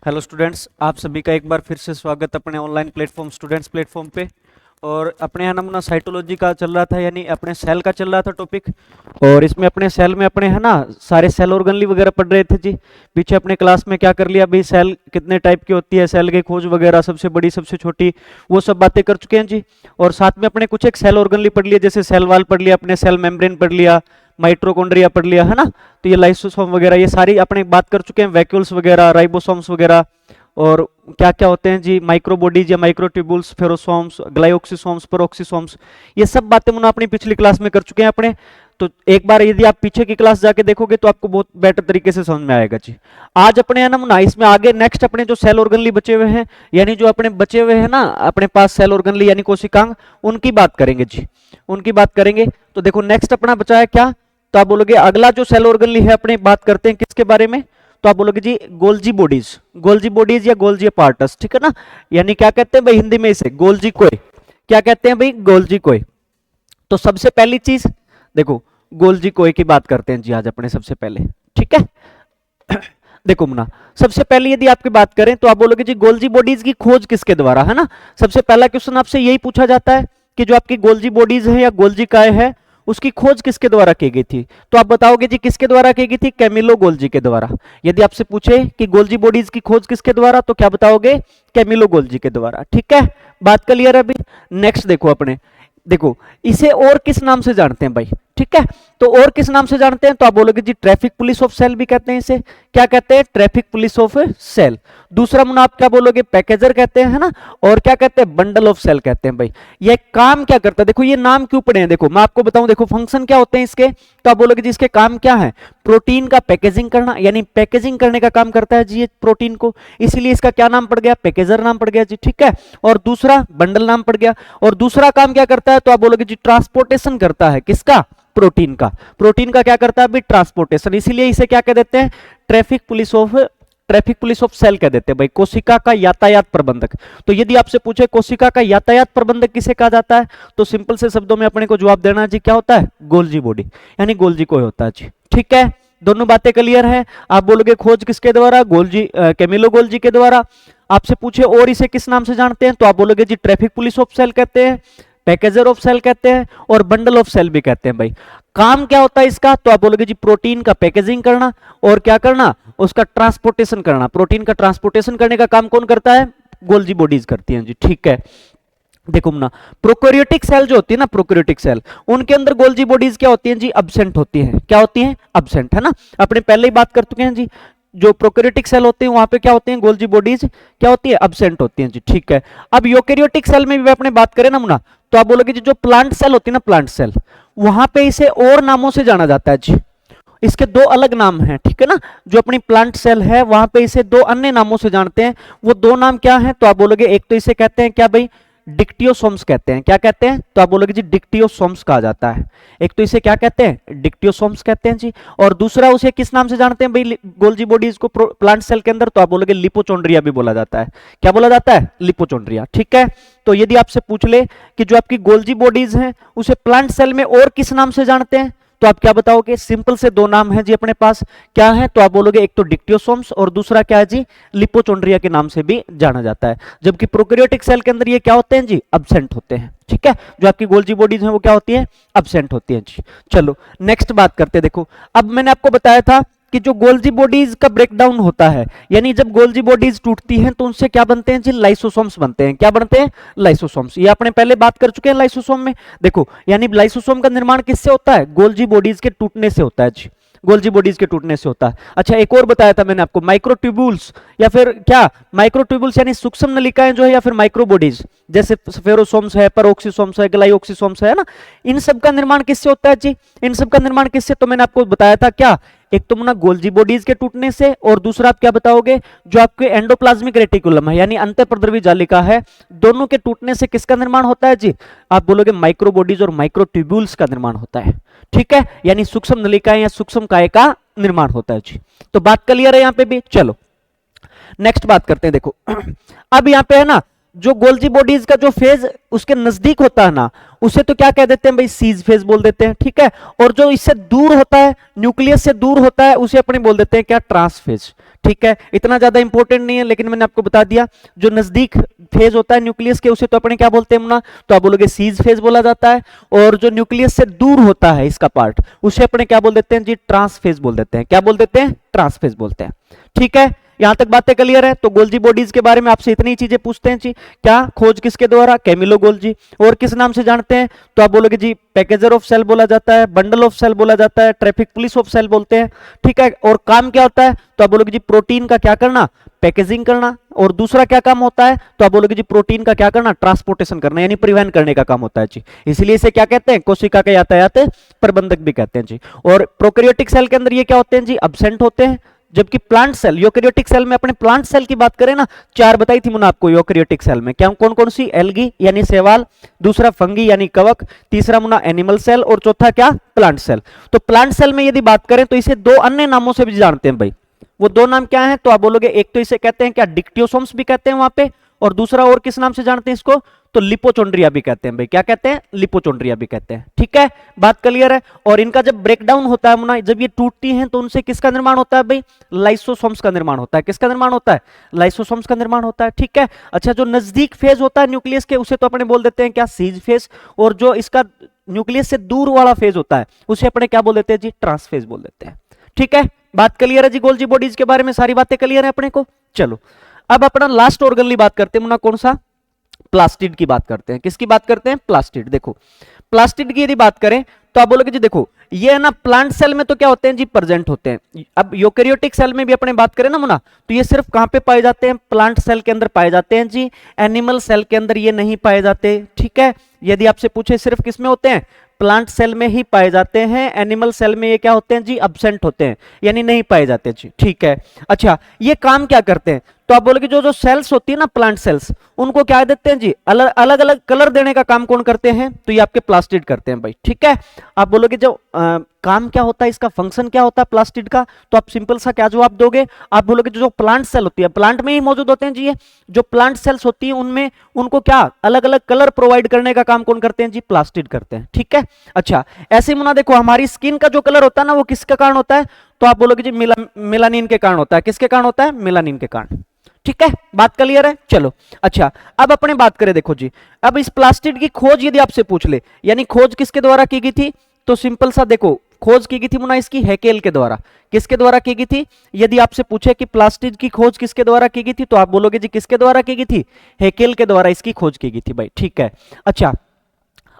Hello students, आप सभी का एक बार फिर से स्वागत अपने ऑनलाइन प्लेटफॉर्म स्टूडेंट्स प्लेटफॉर्म पे। और अपने यहाँ नमूना साइटोलॉजी का चल रहा था, यानी अपने सेल का चल रहा था टॉपिक। और इसमें अपने सेल में अपने है ना सारे सेल ऑर्गनली वगैरह पढ़ रहे थे जी। पीछे अपने क्लास में क्या कर लिया भाई, सेल कितने टाइप की होती है, सेल की खोज वगैरह, सबसे बड़ी सबसे छोटी, वो सब बातें कर चुके हैं जी। और साथ में अपने कुछ एक सेल ऑर्गनली पढ़ लिया, जैसे सेल वाल पढ़ लिया, अपने सेल मेम्ब्रेन पढ़ लिया, माइट्रोकॉन्ड्रिया पढ़ लिया है ना। तो ये लाइसोसोम वगैरह ये सारी अपने बात कर चुके हैं, वैक्यूल्स वगैरह, राइबोसोम्स वगैरह। और क्या क्या होते हैं जी, माइक्रोबॉडीज या माइक्रोट्यूबुल्स, फेरोसोम्स, ग्लाइओक्सिसोम्स, पेरोक्सिसोम्स, ये सब बातें मुना अपनी पिछली क्लास में कर चुके हैं अपने। तो एक बार यदि आप पीछे की क्लास जाके देखोगे तो आपको बहुत बेटर तरीके से समझ में आएगा जी। आज अपने है ना इसमें आगे नेक्स्ट अपने जो सेल ऑर्गनली बचे हुए हैं, यानी जो अपने बचे हुए हैं ना अपने पास सेल ऑर्गनली यानी कोशिकांग, उनकी बात करेंगे जी, उनकी बात करेंगे। तो देखो नेक्स्ट अपना बचा है क्या, तो आप बोलोगे अगला जो सेल ऑर्गनली है अपने बात करते हैं किसके बारे में, तो आप बोलोगे जी गोल्जी बॉडीज, गोल्जी बॉडीज या गोल्जी अपार्टस, ठीक है ना। यानी क्या कहते हैं भाई हिंदी में इसे गोल्जी कोय, क्या कहते हैं भाई गोल्जी कोय। तो सबसे पहली चीज देखो गोल्जी कोय की बात करते हैं जी आज अपने सबसे पहले, ठीक है। देखो मुना सबसे पहले यदि आपकी बात करें तो आप बोलोगे जी गोल्जी बॉडीज की खोज किसके द्वारा, है ना। सबसे पहला क्वेश्चन आपसे यही पूछा जाता है कि जो आपकी गोल्जी बॉडीज है या गोल्जी काय है उसकी खोज किसके द्वारा की गई थी। तो आप बताओगे जी किसके द्वारा की गई थी, कैमिलो गोल्जी के द्वारा। यदि आपसे पूछे कि गोल्जी बॉडीज की खोज किसके द्वारा, तो क्या बताओगे, कैमिलो गोल्जी के द्वारा, ठीक है। बात क्लियर है अभी। नेक्स्ट देखो अपने, देखो इसे और किस नाम से जानते हैं भाई, ठीक है। तो और किस नाम से जानते हैं, तो आप बोलोगे जी ट्रैफिक पुलिस ऑफ सेल भी कहते हैं इसे, क्या कहते हैं, ट्रैफिक पुलिस ऑफ सेल। दूसरा मुना आप क्या बोलोगे, पैकेजर कहते हैं, है ना। और क्या कहते हैं, बंडल ऑफ सेल कहते हैं भाई। ये काम क्या करता है, देखो ये नाम क्यों पड़े हैं, देखो मैं आपको बताऊं, देखो फंक्शन क्या होते हैं इसके, तो आप बोलोगे जी इसके काम क्या है, प्रोटीन का पैकेजिंग करना, यानी पैकेजिंग करने का काम करता है जी ये प्रोटीन को, इसीलिए इसका क्या नाम पड़ गया, पैकेजर नाम पड़ गया जी, ठीक है। और दूसरा बंडल नाम पड़ गया। और दूसरा काम क्या करता है, तो आप बोलोगे जी ट्रांसपोर्टेशन करता है, किसका, प्रोटीन का। प्रोटीन का क्या करता है अभी, ट्रांसपोर्टेशन, इसीलिए इसे क्या कह देते हैं, ट्रैफिक पुलिस ऑफ सेल कह देते हैं भाई, कोशिका का यातायात प्रबंधक। तो यदि आपसे पूछे कोशिका का यातायात प्रबंधक किसे कहा जाता है, तो सिंपल से शब्दों में अपने को जवाब देना जी क्या होता है, गोल्जी बॉडी, यानी गोल्जी कोय होता है जी, ठीक है। दोनों बातें क्लियर है। आप बोलोगे खोज किसके द्वारा, गोल्जी कैमिलो गोल्जी के द्वारा। आपसे पूछे और इसे किस नाम से जानते हैं, तो आप बोलोगे जी ट्रैफिक पुलिस ऑफ सेल कहते हैं, पैकेजर ऑफ सेल कहते हैं, और बंडल ऑफ सेल भी कहते हैं भाई। काम क्या होता है इसका, तो आप बोलोगे जी प्रोटीन का पैकेजिंग करना, और क्या करना, उसका ट्रांसपोर्टेशन करना। प्रोटीन का ट्रांसपोर्टेशन करने का काम कौन करता है, गोल्जी बॉडीज करती हैं जी, ठीक है। देखो ना प्रोकैरियोटिक सेल जो होती है ना, प्रोकैरियोटिक सेल, उनके अंदर गोल्जी बॉडीज क्या होती हैं जी, अब्सेंट होती हैं, क्या होती हैं, अब्सेंट, है ना। अपने पहले ही बात कर चुके हैं जी, जो प्रोकैरियोटिक सेल होते हैं वहां पे क्या होते हैं, गोल्जी बॉडीज क्या होती है, अब्सेंट होती हैं जी, ठीक है। अब यूकेरियोटिक सेल में भी अपने बात करें ना मुना, तो आप बोलोगे जी जो प्लांट सेल होती है ना, प्लांट सेल, वहां पे इसे और नामों से जाना जाता है जी, इसके दो अलग नाम हैं, ठीक है ना। जो अपनी प्लांट सेल है वहां पे इसे दो अन्य नामों से जानते हैं, वो दो नाम क्या हैं, तो आप बोलोगे एक तो इसे कहते हैं क्या भाई, डिक्टियोसोम्स कहते हैं, क्या कहते हैं, तो आप बोलोगे जी डिक्टियोसोम्स कहा जाता है। एक तो इसे क्या कहते हैं, डिक्टियोसोम्स कहते हैं जी। और दूसरा उसे किस नाम से जानते हैं भाई, गोल्जी बॉडीज को प्लांट सेल के अंदर, तो आप बोलोगे लिपोचोंड्रिया भी बोला जाता है, क्या बोला जाता है, लिपोचोंड्रिया, ठीक है। तो यदि आपसे पूछ ले कि जो आपकी गोल्जी बॉडीज हैं उसे प्लांट सेल में और किस नाम से जानते हैं, तो आप क्या बताओगे, सिंपल से दो नाम है जी अपने पास, क्या है, तो आप बोलोगे एक तो डिक्टियोसोम्स और दूसरा क्या है जी, लिपोचोंड्रिया के नाम से भी जाना जाता है। जबकि प्रोकैरियोटिक सेल के अंदर ये क्या होते हैं जी, अब्सेंट होते हैं, ठीक है। जो आपकी गोल्जी बॉडीज हैं वो क्या होती है, अब्सेंट होती हैं जी। चलो नेक्स्ट बात करते हैं। देखो अब मैंने आपको बताया था कि जो गोल्जी बॉडीज का ब्रेकडाउन होता है, यानी जब गोल्जी बॉडीज टूटती हैं तो उनसे क्या बनते हैं जी, लाइसोसोम्स बनते हैं, क्या बनते हैं, लाइसोसोम्स। ये आपने पहले बात कर चुके हैं लाइसोसोम में। देखो यानी लाइसोसोम का निर्माण किससे होता है, गोल्जी बॉडीज के टूटने से होता है जी, गोल्जी बॉडीज के टूटने से होता है। अच्छा एक और बताया था मैंने आपको, माइक्रोट्यूबुल्स या फिर क्या, माइक्रोट्यूबुल्स यानी सूक्ष्म नलिकाएं जो है, या फिर माइक्रोबॉडीज जैसे फेरोसोम्स है, पेरोक्सिसोम्स है, ग्लाइओक्सिसोम्स है ना, इन सब का निर्माण किससे होता है जी, इन सब का निर्माण किससे, तो मैंने आपको बताया था क्या, एक तो ना गोल्जी बॉडीज के टूटने से, और दूसरा आप क्या बताओगे, जो आपके एंडोप्लाज्मिक रेटिकुलम है यानी अंतःप्रद्रवी जालिका है, दोनों के टूटने से किसका निर्माण होता है जी, आप बोलोगे माइक्रोबॉडीज और माइक्रोट्यूब्यूल्स का निर्माण होता है, ठीक है। यानी सूक्ष्म नलिकाएं या सूक्ष्म काय का निर्माण होता है जी। तो बात क्लियर है यहां पे भी। चलो नेक्स्ट बात करते हैं। देखो अब यहां पे है ना जो गोल्जी बॉडीज का जो फेज उसके नजदीक होता है ना, उसे तो क्या कह देते हैं भाई, सीज फेज बोल देते हैं, ठीक है। और जो इससे दूर होता है, न्यूक्लियस से दूर होता है, उसे अपने बोल देते हैं क्या, ट्रांस फेज, ठीक है। इतना ज्यादा इंपॉर्टेंट नहीं है, लेकिन मैंने आपको बता दिया। जो नजदीक फेज होता है न्यूक्लियस के, उसे तो अपने क्या बोलते हैं मुन्ना, तो आप बोलोगे सीज फेज बोला जाता है। और जो न्यूक्लियस से दूर होता है इसका पार्ट, उसे अपने क्या बोल देते हैं जी, ट्रांस फेज बोल देते हैं। क्या बोल देते हैं, ट्रांस फेज बोलते हैं, ठीक है। यहां तक बातें क्लियर है। तो गोल्जी बॉडीज के बारे में आपसे इतनी चीजें पूछते हैं जी, क्या खोज किसके द्वारा, कैमिलो गोल्जी। और किस नाम से जानते हैं, तो आप बोलोगे जी पैकेजर ऑफ सेल बोला जाता है, बंडल ऑफ सेल बोला जाता है, ट्रैफिक पुलिस ऑफ सेल बोलते हैं, ठीक है। और काम क्या होता है, तो आप बोलोगे जी प्रोटीन का क्या करना, पैकेजिंग करना। और दूसरा क्या काम होता है, तो आप बोलोगे जी प्रोटीन का क्या करना, ट्रांसपोर्टेशन करना, यानी परिवहन करने का काम होता है जी। इसलिए इसे क्या कहते हैं, कोशिका का यातायात प्रबंधक भी कहते हैं जी। और प्रोकैरियोटिक सेल के अंदर ये क्या होते हैं जी, अब्सेंट होते हैं। जबकि प्लांट सेल, यूकेरियोटिक सेल में, अपने प्लांट सेल की बात करें ना, 4 बताई थी मैंने आपको यूकेरियोटिक सेल में, क्या कौन कौन सी, एल्गी यानी शैवाल, दूसरा फंगी यानी कवक, तीसरा मुना एनिमल सेल, और चौथा क्या, प्लांट सेल। तो प्लांट सेल में यदि बात करें तो इसे 2 अन्य नामों से भी जानते हैं भाई। वो 2 नाम क्या है, तो आप बोलोगे एक तो इसे कहते हैं क्या, डिक्टियोसोम्स भी कहते हैं वहां पे, और दूसरा और किस नाम से जानते हैं इसको, तो लिपोचोंड्रिया भी कहते हैं भाई। क्या कहते हैं, लिपोचोंड्रिया भी कहते हैं, ठीक है। बात क्लियर है। और इनका जब ब्रेकडाउन होता है मुना, जब ये टूटती हैं, तो उनसे किसका निर्माण होता है भाई, लाइसोसोम्स का निर्माण होता है। किसका निर्माण होता है, लाइसोसोम्स का निर्माण होता है, ठीक है। अच्छा, जो नजदीक फेज होता है न्यूक्लियस के, उसे तो अपने बोल देते हैं क्या, सीज फेज। और जो इसका न्यूक्लियस से दूर वाला फेज होता है, उसे अपने क्या बोल देते हैं जी, ट्रांस फेज बोल देते हैं, ठीक है। बात क्लियर है जी, गोल्जी बॉडीज के बारे में सारी बातें क्लियर है अपने को। चलो अब अपना लास्ट ऑर्गन की बात करते हैं मुन्ना, कौन सा, प्लास्टिड की बात करते हैं। किसकी बात करते हैं, प्लास्टिड। देखो प्लास्टिड की यदि बात करें तो आप बोलोगे जी देखो ये है ना, प्लांट सेल में तो क्या होते हैं जी, प्रेजेंट होते हैं। अब यूकेरियोटिक सेल में भी अपने बात करें ना मुन्ना, तो ये सिर्फ कहां पे पाए जाते हैं, प्लांट सेल के अंदर पाए जाते हैं जी। एनिमल सेल के अंदर ये नहीं पाए जाते, ठीक है। यदि आपसे पूछे सिर्फ किस में होते हैं, प्लांट सेल में ही पाए जाते हैं। एनिमल सेल में ये क्या होते हैं जी, अब्सेंट होते हैं, यानी नहीं पाए जाते जी, ठीक है। अच्छा, ये काम क्या करते हैं, तो आप बोलोगे जो जो सेल्स होती है ना, प्लांट सेल्स, उनको क्या देते हैं जी, अलग अलग कलर देने का काम कौन करते हैं, तो ये आपके प्लास्टिड करते हैं भाई, ठीक है। आप बोलोगे जो काम क्या होता है, इसका फंक्शन क्या होता है प्लास्टिड का, तो आप सिंपल सा क्या जवाब दोगे, आप बोलोगे जो प्लांट सेल होती है, प्लांट में ही मौजूद होते हैं जी, ये जो प्लांट सेल्स होती है उनमें उनको क्या अलग अलग कलर प्रोवाइड करने का काम कौन करते हैं जी, प्लास्टिड करते हैं, ठीक है। अच्छा, ऐसे मुना देखो हमारी स्किन का जो कलर होता है ना, वो किसके कारण होता है, तो आप बोलोगे जी मेलानिन के कारण होता है। किसके कारण होता है, मेलानिन के कारण, ठीक है। बात क्लियर है। चलो अच्छा, अब अपने बात करें, देखो जी अब इस प्लास्टिड की खोज यदि आपसे पूछ ले, यानी खोज किसके द्वारा की गई थी, तो सिंपल सा देखो खोज की गई थी मुना इसकी हैकेल के द्वारा। किसके द्वारा की गई थी, यदि आपसे पूछे कि प्लास्टिड की खोज किसके द्वारा की गई थी, तो आप बोलोगे जी किसके द्वारा की गई थी, हैकेल के द्वारा इसकी खोज की गई थी भाई, ठीक है। अच्छा,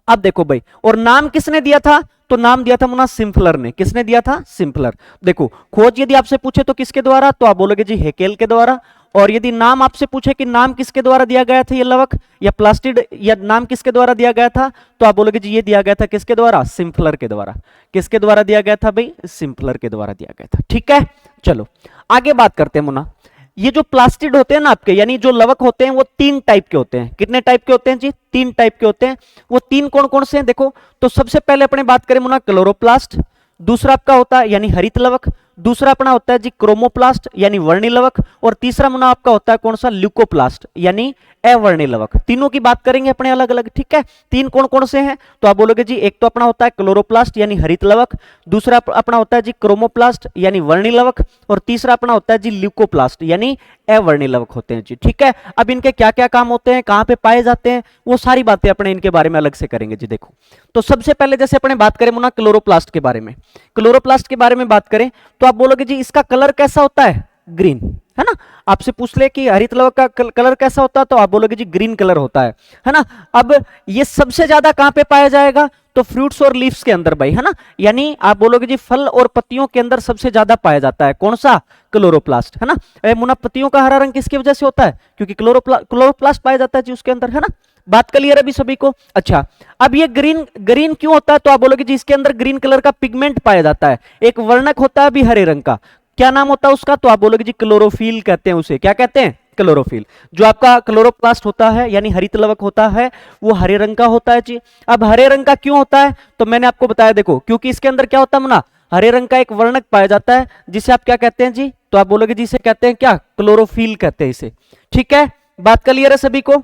अब देखो भाई, और नाम किसने दिया था, तो नाम दिया था मुना सिम्पलर ने। किसने दिया था, सिम्पलर। देखो खोज यदि आपसे पूछे तो किसके द्वारा, तो आप बोलोगे जी हैकेल के द्वारा। और यदि नाम आपसे पूछे कि नाम किसके द्वारा दिया गया था, ये लवक या प्लास्टिड, या नाम किसके द्वारा दिया गया था, तो आप बोलोगे जी ये दिया गया था किसके द्वारा, सिम्पलर के द्वारा। किसके द्वारा दिया गया था भाई, सिम्पलर के द्वारा दिया गया था, ठीक है। चलो आगे बात करते हैं मुना। ये जो प्लास्टिड होते हैं ना आपके, यानी जो लवक होते हैं, वो 3 टाइप के होते हैं। कितने टाइप के होते हैं जी, 3 टाइप के होते हैं। वो 3 कौन कौन से हैं, देखो तो सबसे पहले अपने बात करें मुना क्लोरोप्लास्ट, दूसरा आपका होता है यानी हरित लवक, दूसरा अपना होता है जी क्रोमोप्लास्ट यानी वर्णी लवक, और तीसरा मुना आपका होता है कौन सा, ल्यूकोप्लास्ट यानी अवर्णी लवक। तीनों की बात करेंगे अपने अलग अलग, ठीक है। 3 कौन कौन से हैं, तो आप बोलोगे जी एक तो अपना होता है क्लोरोप्लास्ट यानी हरित लवक, दूसरा अपना होता है जी क्रोमोप्लास्ट यानी वर्णी लवक, और तीसरा अपना होता है जी ल्यूकोप्लास्ट यानी अवर्णी लवक होते हैं जी, ठीक है। अब इनके क्या क्या काम होते हैं, कहां पे पाए जाते हैं, वो सारी बातें अपने इनके बारे में अलग से करेंगे जी। देखो तो सबसे पहले जैसे अपने बात करें मुना क्लोरोप्लास्ट के बारे में, क्लोरोप्लास्ट के बारे में बात करें तो आप बोलोगे जी इसका कलर कैसा होता है, ग्रीन, है ना। आपसे पूछ ले कि हरित लवक का कलर कैसा होता है, तो आप बोलोगे जी ग्रीन कलर होता है ना। अब ये सबसे ज्यादा कहां पे पाया जाएगा, तो फ्रूट्स और लीव्स के अंदर भाई, है ना। यानी आप बोलोगे जी फल और पत्तियों के अंदर सबसे ज्यादा पाया जाता है कौन सा, क्लोरोप्लास्ट, है ना। मुना पत्तियों का हरा रंग किसकी वजह से होता है, क्योंकि क्लोरोप्लास्ट पाया जाता है जी उसके अंदर, है ना। बात क्लियर है अभी सभी को। अच्छा, अब ये ग्रीन ग्रीन क्यों होता है, तो आप बोलोगे जी इसके अंदर ग्रीन कलर का पिगमेंट पाया जाता है, एक वर्णक होता है अभी हरे रंग का, क्या नाम होता है उसका, तो आप बोलोगे जी क्लोरोफिल कहते हैं उसे। क्या कहते हैं, क्लोरोफिल। जो आपका क्लोरोप्लास्ट होता है यानी हरित लवक होता है, वो हरे रंग का होता है जी। अब हरे रंग का क्यों होता है, तो मैंने आपको बताया, देखो क्योंकि इसके अंदर क्या होता है ना, हरे रंग का एक वर्णक पाया जाता है जिसे आप क्या कहते हैं जी, तो आप बोलोगे जी इसे कहते हैं क्या, क्लोरोफिल कहते हैं इसे, ठीक है। बात क्लियर है सभी को।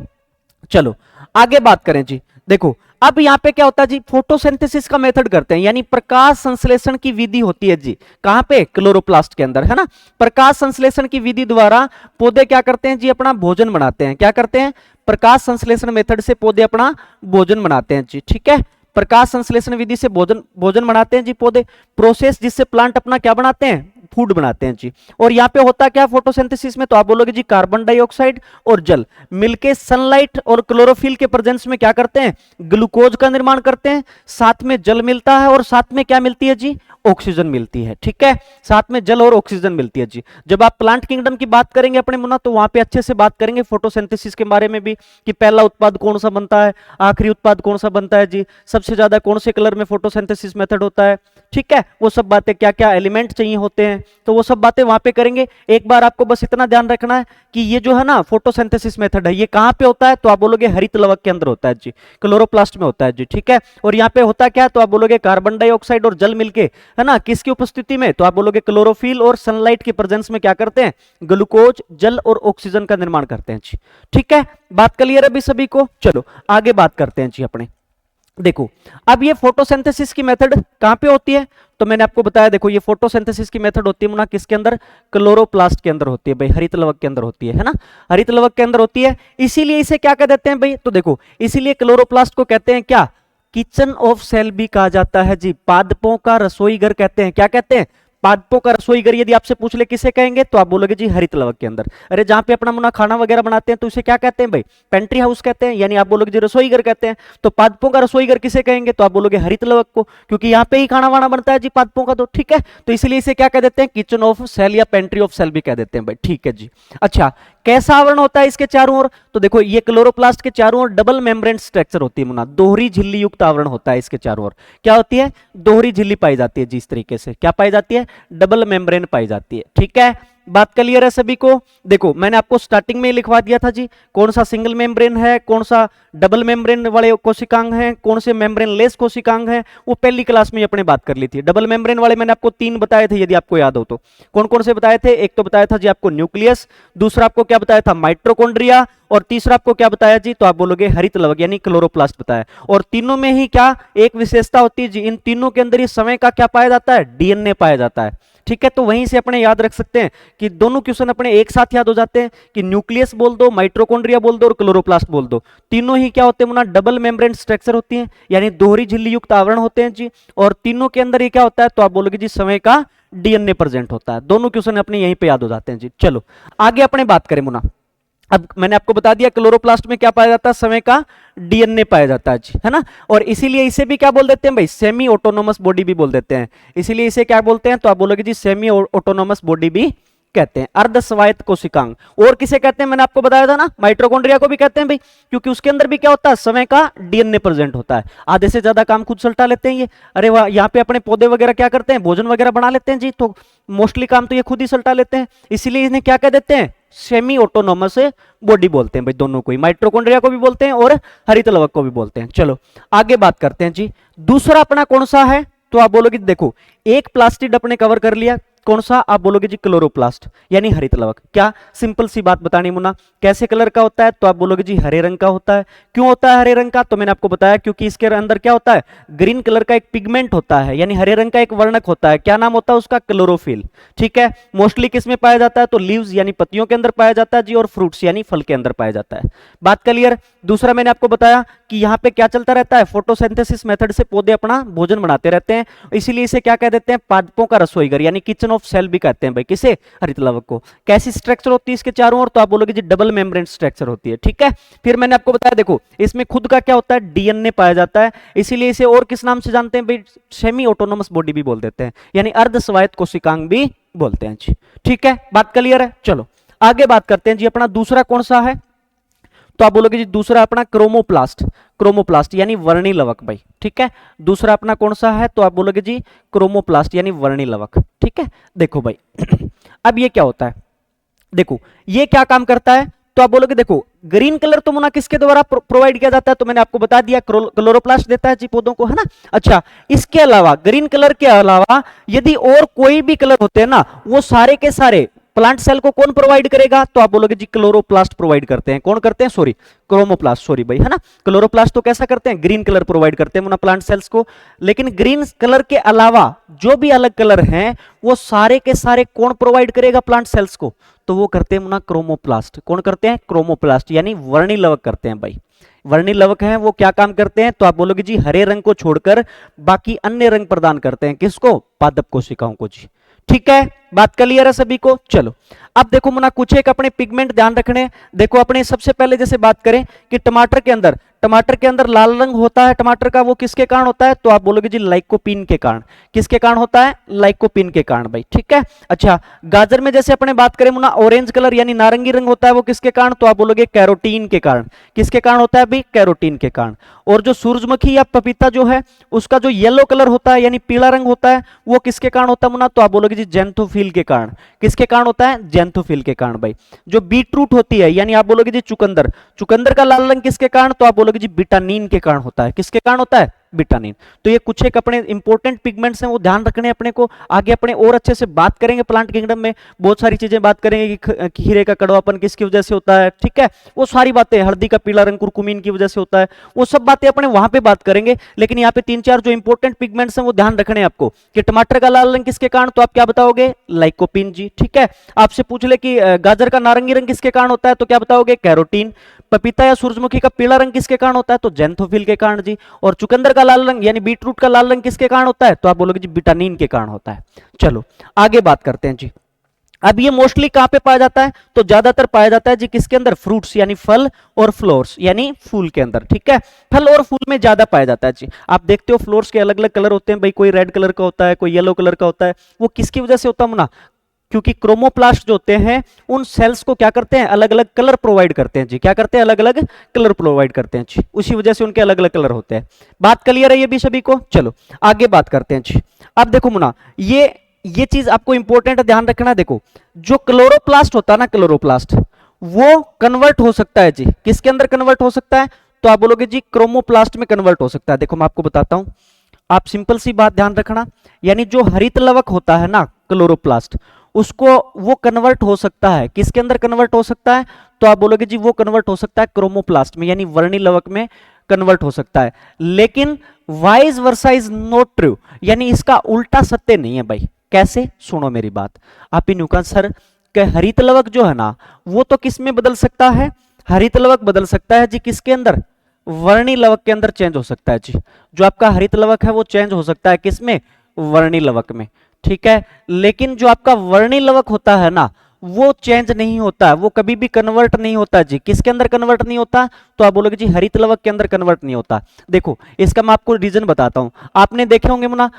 चलो आगे बात करें जी। देखो अब यहाँ पे क्या होता है जी, फोटोसिंथेसिस का मेथड करते हैं, यानी प्रकाश संश्लेषण की विधि होती है जी, कहां पे, क्लोरोप्लास्ट के अंदर, है ना। प्रकाश संश्लेषण की विधि द्वारा पौधे क्या करते हैं जी, अपना भोजन बनाते हैं। क्या करते हैं, प्रकाश संश्लेषण मेथड से पौधे अपना भोजन बनाते हैं जी, ठीक है। प्रकाश संश्लेषण विधि से भोजन बनाते हैं जी पौधे, प्रोसेस जिससे प्लांट अपना क्या बनाते हैं, फूड बनाते हैं जी। और यहाँ पे होता क्या फोटोसिंथेसिस में, तो आप बोलोगे जी कार्बन डाइऑक्साइड और जल मिलके सनलाइट और क्लोरोफिल के प्रेजेंस में क्या करते हैं, ग्लूकोज का निर्माण करते हैं, साथ में जल मिलता है और साथ में क्या मिलती है जी, ऑक्सीजन मिलती है, ठीक है। साथ में जल और ऑक्सीजन मिलती है जी। जब आप प्लांट किंगडम की बात करेंगे अपने मुन्ना, तो वहां पे अच्छे से बात करेंगे फोटोसिंथेसिस के बारे में भी, कि पहला उत्पाद कौन सा बनता है, आखिरी उत्पाद कौन सा बनता है जी, सबसे ज्यादा कौन से कलर में फोटोसिंथेसिस मेथड होता है, ठीक है। वो सब बातें, क्या क्या एलिमेंट चाहिए होते हैं, तो वो सब बातें वहां पे करेंगे। एक बार आपको बस इतना ध्यान रखना है कि ये जो है ना फोटोसिंथेसिस मेथड है, ये कहां पे होता है, तो आप बोलोगे हरित लवक के अंदर होता है जी, क्लोरोप्लास्ट में होता है जी, ठीक है। और यहाँ पे होता क्या है, तो आप बोलोगे कार्बन डाइऑक्साइड और जल मिलके, है ना, किसकी उपस्थिति में, तो आप बोलोगे क्लोरोफिल और सनलाइट की प्रेजेंस में क्या करते हैं, ग्लूकोज, जल और ऑक्सीजन का निर्माण करते हैं जी, ठीक है। बात क्लियर है अभी सभी को, चलो आगे बात करते हैं जी अपने। देखो अब ये फोटोसिंथेसिस की मेथड कहां पे होती है, तो मैंने आपको बताया, देखो ये फोटोसिंथेसिस की मेथड होती है मुन्ना किसके अंदर, क्लोरोप्लास्ट के अंदर होती है भाई, हरित लवक के अंदर होती है ना, हरित लवक के अंदर होती है। इसीलिए इसे क्या कह देते हैं भाई, तो देखो इसीलिए क्लोरोप्लास्ट को कहते हैं क्या, किचन ऑफ सेल भी कहा जाता है जी, पादपों का रसोई घर कहते हैं। क्या कहते हैं, पादपों का रसोई घर। यदि आपसे पूछ ले किसे कहेंगे, तो आप बोलोगे जी हरित लवक के अंदर। अरे जहां पे अपना मुन्ना खाना वगैरह बनाते हैं तो उसे क्या कहते हैं भाई, पेंट्री हाउस कहते हैं, यानी आप बोलोगे जी रसोई घर कहते हैं। तो पादपों का रसोई घर किसे कहेंगे, तो आप बोलोगे हरित लवक को, क्योंकि यहाँ पे ही खाना वाना बनता है जी पादपों का, तो ठीक है। तो इसलिए इसे क्या कह देते हैं, किचन ऑफ सेल या पेंट्री ऑफ सेल भी कह देते हैं भाई, ठीक है जी। अच्छा कैसा आवरण होता है इसके चारों ओर, तो देखो ये क्लोरोप्लास्ट के चारों ओर डबल मेम्ब्रेन स्ट्रक्चर होती है मुन्ना, दोहरी झिल्ली युक्त आवरण होता है इसके चारों ओर। क्या होती है, दोहरी झिल्ली पाई जाती है जी, इस तरीके से क्या पाई जाती है, डबल मेम्ब्रेन पाई जाती है, ठीक है। बात क्लियर है सभी को। देखो मैंने आपको स्टार्टिंग में ही लिखवा दिया था जी, कौन सा सिंगल मेम्ब्रेन है, कौन सा डबल मेम्ब्रेन वाले कोशिकांग हैं, कौन से मेम्ब्रेन लेस कोशिकांग हैं, वो पहली क्लास में अपने बात कर ली थी। डबल मेम्ब्रेन वाले मैंने आपको 3 बताए थे, यदि आपको याद हो तो। कौन कौन से बताए थे, एक तो बताया था जी आपको न्यूक्लियस, दूसरा आपको क्या बताया था, माइटोकॉन्ड्रिया, और तीसरा आपको क्या बताया जी, तो आप बोलोगे हरित लवक यानी क्लोरोप्लास्ट बताया। और तीनों में ही क्या एक विशेषता होती है जी, इन तीनों के अंदर ही समय का क्या पाया जाता है, डीएनए पाया जाता है, ठीक है। तो वहीं से अपने याद रख सकते हैं कि दोनों क्वेश्चन अपने एक साथ याद हो जाते हैं कि न्यूक्लियस बोल दो, माइटोकॉन्ड्रिया बोल दो और क्लोरोप्लास्ट बोल दो, तीनों ही क्या होते हैं मुन्ना, डबल मेम्ब्रेन स्ट्रक्चर होती हैं, यानी दोहरी झिल्ली युक्त आवरण होते हैं जी। और तीनों के अंदर ये क्या होता है, तो आप बोलोगे जी समय का डीएनए प्रेजेंट होता है। दोनों क्वेश्चन अपने यहीं पे याद हो जाते हैं जी। चलो आगे अपने बात करें मुन्ना। अब मैंने आपको बता दिया क्लोरोप्लास्ट में क्या पाया जाता है, समय का डीएनए पाया जाता है जी, है ना। और इसीलिए इसे भी क्या बोल देते हैं भाई, सेमी ऑटोनोमस बॉडी भी बोल देते हैं। इसीलिए इसे क्या बोलते हैं, तो आप बोलोगे जी सेमी ऑटोनोमस बॉडी भी कहते हैं। अर्ध स्वायत्त कोशिकांग और किसे कहते हैं, मैंने आपको बताया था ना, माइटोकॉन्ड्रिया को भी कहते हैं भाई, क्योंकि उसके अंदर भी क्या होता है, समय का डीएनए प्रेजेंट होता है। आधे से ज्यादा काम खुद सल्टा लेते हैं ये। अरे वाह, यहाँ पे अपने पौधे वगैरह क्या करते हैं, भोजन वगैरह बना लेते हैं जी, तो मोस्टली काम तो ये खुद ही सल्टा लेते हैं। इसीलिए इन्हें क्या कह देते हैं, सेमी ऑटोनोमस बॉडी बोलते हैं भाई, दोनों को ही, माइटोकॉन्ड्रिया को भी बोलते हैं और हरित लवक को भी बोलते हैं। चलो आगे बात करते हैं जी। दूसरा अपना कौन सा है, तो आप बोलोगे देखो एक प्लास्टिड अपने कवर कर लिया, कौन सा, आप बोलोगे जी क्लोरोप्लास्ट यानी हरित लवक। क्या सिंपल सी बात बतानी मुन्ना, कैसे कलर का होता है, तो आप बोलोगे जी हरे रंग का होता है। क्यों होता है हरे रंग का, तो मैंने आपको बताया क्योंकि इसके अंदर क्या होता है, ग्रीन कलर का एक पिगमेंट होता है, यानी हरे रंग का एक वर्णक होता है। क्या नाम होता है उसका, क्लोरोफिल, ठीक है। मोस्टली किस में पाया जाता है, तो लीव्स यानी पत्तियों के अंदर पाया जाता है जी, और फ्रूट्स यानी फल के अंदर पाया जाता है। बात क्लियर। दूसरा मैंने आपको बताया कि यहाँ पे क्या चलता रहता है, फोटोसिंथेसिस मेथड से पौधे अपना भोजन बनाते रहते हैं, इसीलिए इसे क्या कह देते हैं, पादपों का रसोई घर यानी किचन ऑफ सेल भी कहते हैं भाई, किसे, हरित लवक को। कैसी स्ट्रक्चर होती है इसके चारों ओर, तो आप बोलोगे जी डबल मेम्ब्रेन स्ट्रक्चर होती है, ठीक है। फिर मैंने आपको बताया देखो इसमें खुद का क्या होता है, डीएनए पाया जाता है, इसीलिए इसे और किस नाम से जानते हैं भाई, सेमी ऑटोनोमस बॉडी भी बोल देते हैं, यानी अर्ध स्वायत्त कोशिकांग भी बोलते हैं जी, ठीक है। बात क्लियर है। चलो आगे बात करते हैं जी, अपना दूसरा कौन सा है, तो आप बोलोगे जी दूसरा अपना क्रोमोप्लास्ट, क्रोमोप्लास्ट यानी वर्णी लवक भाई, ठीक है। दूसरा अपना कौन सा है, तो आप बोलोगे जी क्रोमोप्लास्ट यानी वर्णी लवक, ठीक है। देखो भाई अब ये क्या होता है, देखो ये क्या काम करता है, तो आप बोलोगे देखो ग्रीन कलर तो मुन्ना किसके द्वारा प्रोवाइड किया जाता है, तो मैंने आपको बता दिया क्लोरोप्लास्ट देता है जी पौधों को, है ना। अच्छा इसके अलावा ग्रीन कलर के अलावा यदि और कोई भी कलर होते हैं ना, वो सारे के सारे प्लांट सेल को कौन प्रोवाइड करेगा? तो आप बोलोगे जी क्लोरोप्लास्ट प्रोवाइड करते हैं। कौन करते हैं? सॉरी, क्रोमोप्लास्ट, सॉरी भाई, है ना। क्लोरोप्लास्ट तो कैसा करते हैं? ग्रीन कलर प्रोवाइड करते हैं मुना प्लांट सेल्स को। लेकिन ग्रीन कलर के अलावा जो भी अलग कलर हैं वो सारे के सारे कौन प्रोवाइड करेगा प्लांट सेल्स को? तो वो करते हैं मुना क्रोमोप्लास्ट। कौन करते हैं? क्रोमोप्लास्ट, यानी वर्णिलवक करते हैं भाई। वर्णिलवक हैं वो क्या काम करते हैं? तो आप बोलोगे जी हरे रंग को छोड़कर बाकी अन्य रंग प्रदान करते हैं। किसको? पादप कोशिकाओं को जी। ठीक है, बात क्लियर है सभी को? चलो अब देखो मुना कुछ एक अपने पिगमेंट ध्यान रखने। देखो अपने सबसे पहले जैसे बात करें कि टमाटर के अंदर लाल रंग होता है टमाटर का, वो किसके कारण होता है? तो आप बोलोगे जी लाइकोपीन के कारण। किसके कारण होता है? लाइकोपीन के कारण भाई। ठीक है, अच्छा गाजर में जैसे अपने बात करें मुना ऑरेंज कलर यानी नारंगी रंग होता है, वो किसके कारण? तो आप बोलोगे कैरोटीन के कारण। किसके कारण होता है भाई? कैरोटीन के कारण। और जो सूरजमुखी या पपीता जो है उसका जो येलो कलर होता है यानी पीला रंग होता है, वो किसके कारण होता है मुना? तो आप बोलोगे जी जेंथोफिल के कारण। किसके कारण होता है? जेंथोफिल के कारण भाई। जो बीटरूट होती है यानी आप बोलोगे जी चुकंदर का लाल रंग किसके कारण? तो आप बोलोगे जी विटामिन के कारण होता है। किसके कारण होता है? विटामिन। तो ये कुछ एक अपने इंपॉर्टेंट पिगमेंट्स हैं, वो ध्यान रखने अपने को। आगे अपने और अच्छे से बात करेंगे प्लांट किंगडम में, बहुत सारी चीजें बात करेंगे कि खीरे का कड़वापन किसकी वजह से होता है। ठीक है, वो सारी बातें, हल्दी का पीला रंग कुरकुमीन की वजह से होता है, वो सब बातें अपने वहां पे बात करेंगे। लेकिन यहाँ पे 3-4 जो इंपॉर्टेंट पिगमेंट्स हैं वो ध्यान रखने आपको कि टमाटर का लाल रंग किसके कारण? तो आप क्या बताओगे? लाइकोपीन जी। ठीक है, आपसे पूछ ले कि गाजर का नारंगी रंग किसके कारण होता है? तो क्या बताओगे? कैरोटीन। पपीता या सूरजमुखी का पीला रंग किसके कारण होता है? तो जेंथोफिल के कारण जी। और चुकंदर का लाल रंग यानी बीटरूट का लाल रंग किसके कारण होता है? तो आप बोलोगे जी विटामिन के कारण होता है। चलो आगे बात करते हैं जी। अब ये मोस्टली कहां पे पाया जाता है? तो ज्यादातर पाया जाता है जी किसके अंदर? फ्रूट्स यानी फल और फ्लोर्स यानी फूल के अंदर। ठीक है, फल और फूल में ज्यादा पाया जाता है जी। आप देखते हो फ्लोर्स के अलग अलग कलर होते हैं भाई, कोई रेड कलर का होता है, कोई येलो कलर का होता है। वो किसकी वजह से होता है मुना? क्योंकि क्रोमोप्लास्ट जो होते हैं उन सेल्स को क्या करते हैं? अलग अलग कलर प्रोवाइड करते हैं जी। क्या करते हैं? अलग अलग कलर प्रोवाइड करते हैं जी, उसी वजह से उनके अलग अलग कलर होते हैं। बात क्लियर है ये भी सभी को? चलो आगे बात करते हैं जी। अब देखो मुना ये चीज आपको इंपॉर्टेंट ध्यान रखना। देखो जो क्लोरोप्लास्ट होता है ना, क्लोरोप्लास्ट वो कन्वर्ट हो सकता है जी। किसके अंदर कन्वर्ट हो सकता है? तो आप बोलोगे जी क्रोमोप्लास्ट में कन्वर्ट हो सकता है। देखो मैं आपको बताता हूं, आप सिंपल सी बात ध्यान रखना, यानी जो हरित लवक होता है ना क्लोरोप्लास्ट, उसको वो कन्वर्ट हो सकता है। किसके अंदर कन्वर्ट हो सकता है? तो आप बोलोगे जी वो कन्वर्ट हो सकता है क्रोमोप्लास्ट में यानी वर्णिलवक में कन्वर्ट हो सकता है। लेकिन vice versa is not true, यानी इसका उल्टा सत्य नहीं है भाई। कैसे? सुनो मेरी बात। आप इन सर के हरित लवक जो है ना वो तो किस में बदल सकता है? हरित लवक बदल सकता है जी किसके अंदर? वर्णिलवक के अंदर चेंज हो सकता है जी। जो आपका हरित लवक है वो चेंज हो सकता है किसमें? वर्णिलवक में। ठीक है, लेकिन जो आपका वर्णिलवक होता है ना वो चेंज नहीं होता है, वो कभी भी कन्वर्ट नहीं होता जी। किसके अंदर कन्वर्ट नहीं होता? तो आप बोलोगे जी हरित लवक के अंदर कन्वर्ट नहीं होता। देखो इसका मैं आपको रीजन बताता हूं। आपने देखे होंगे मुना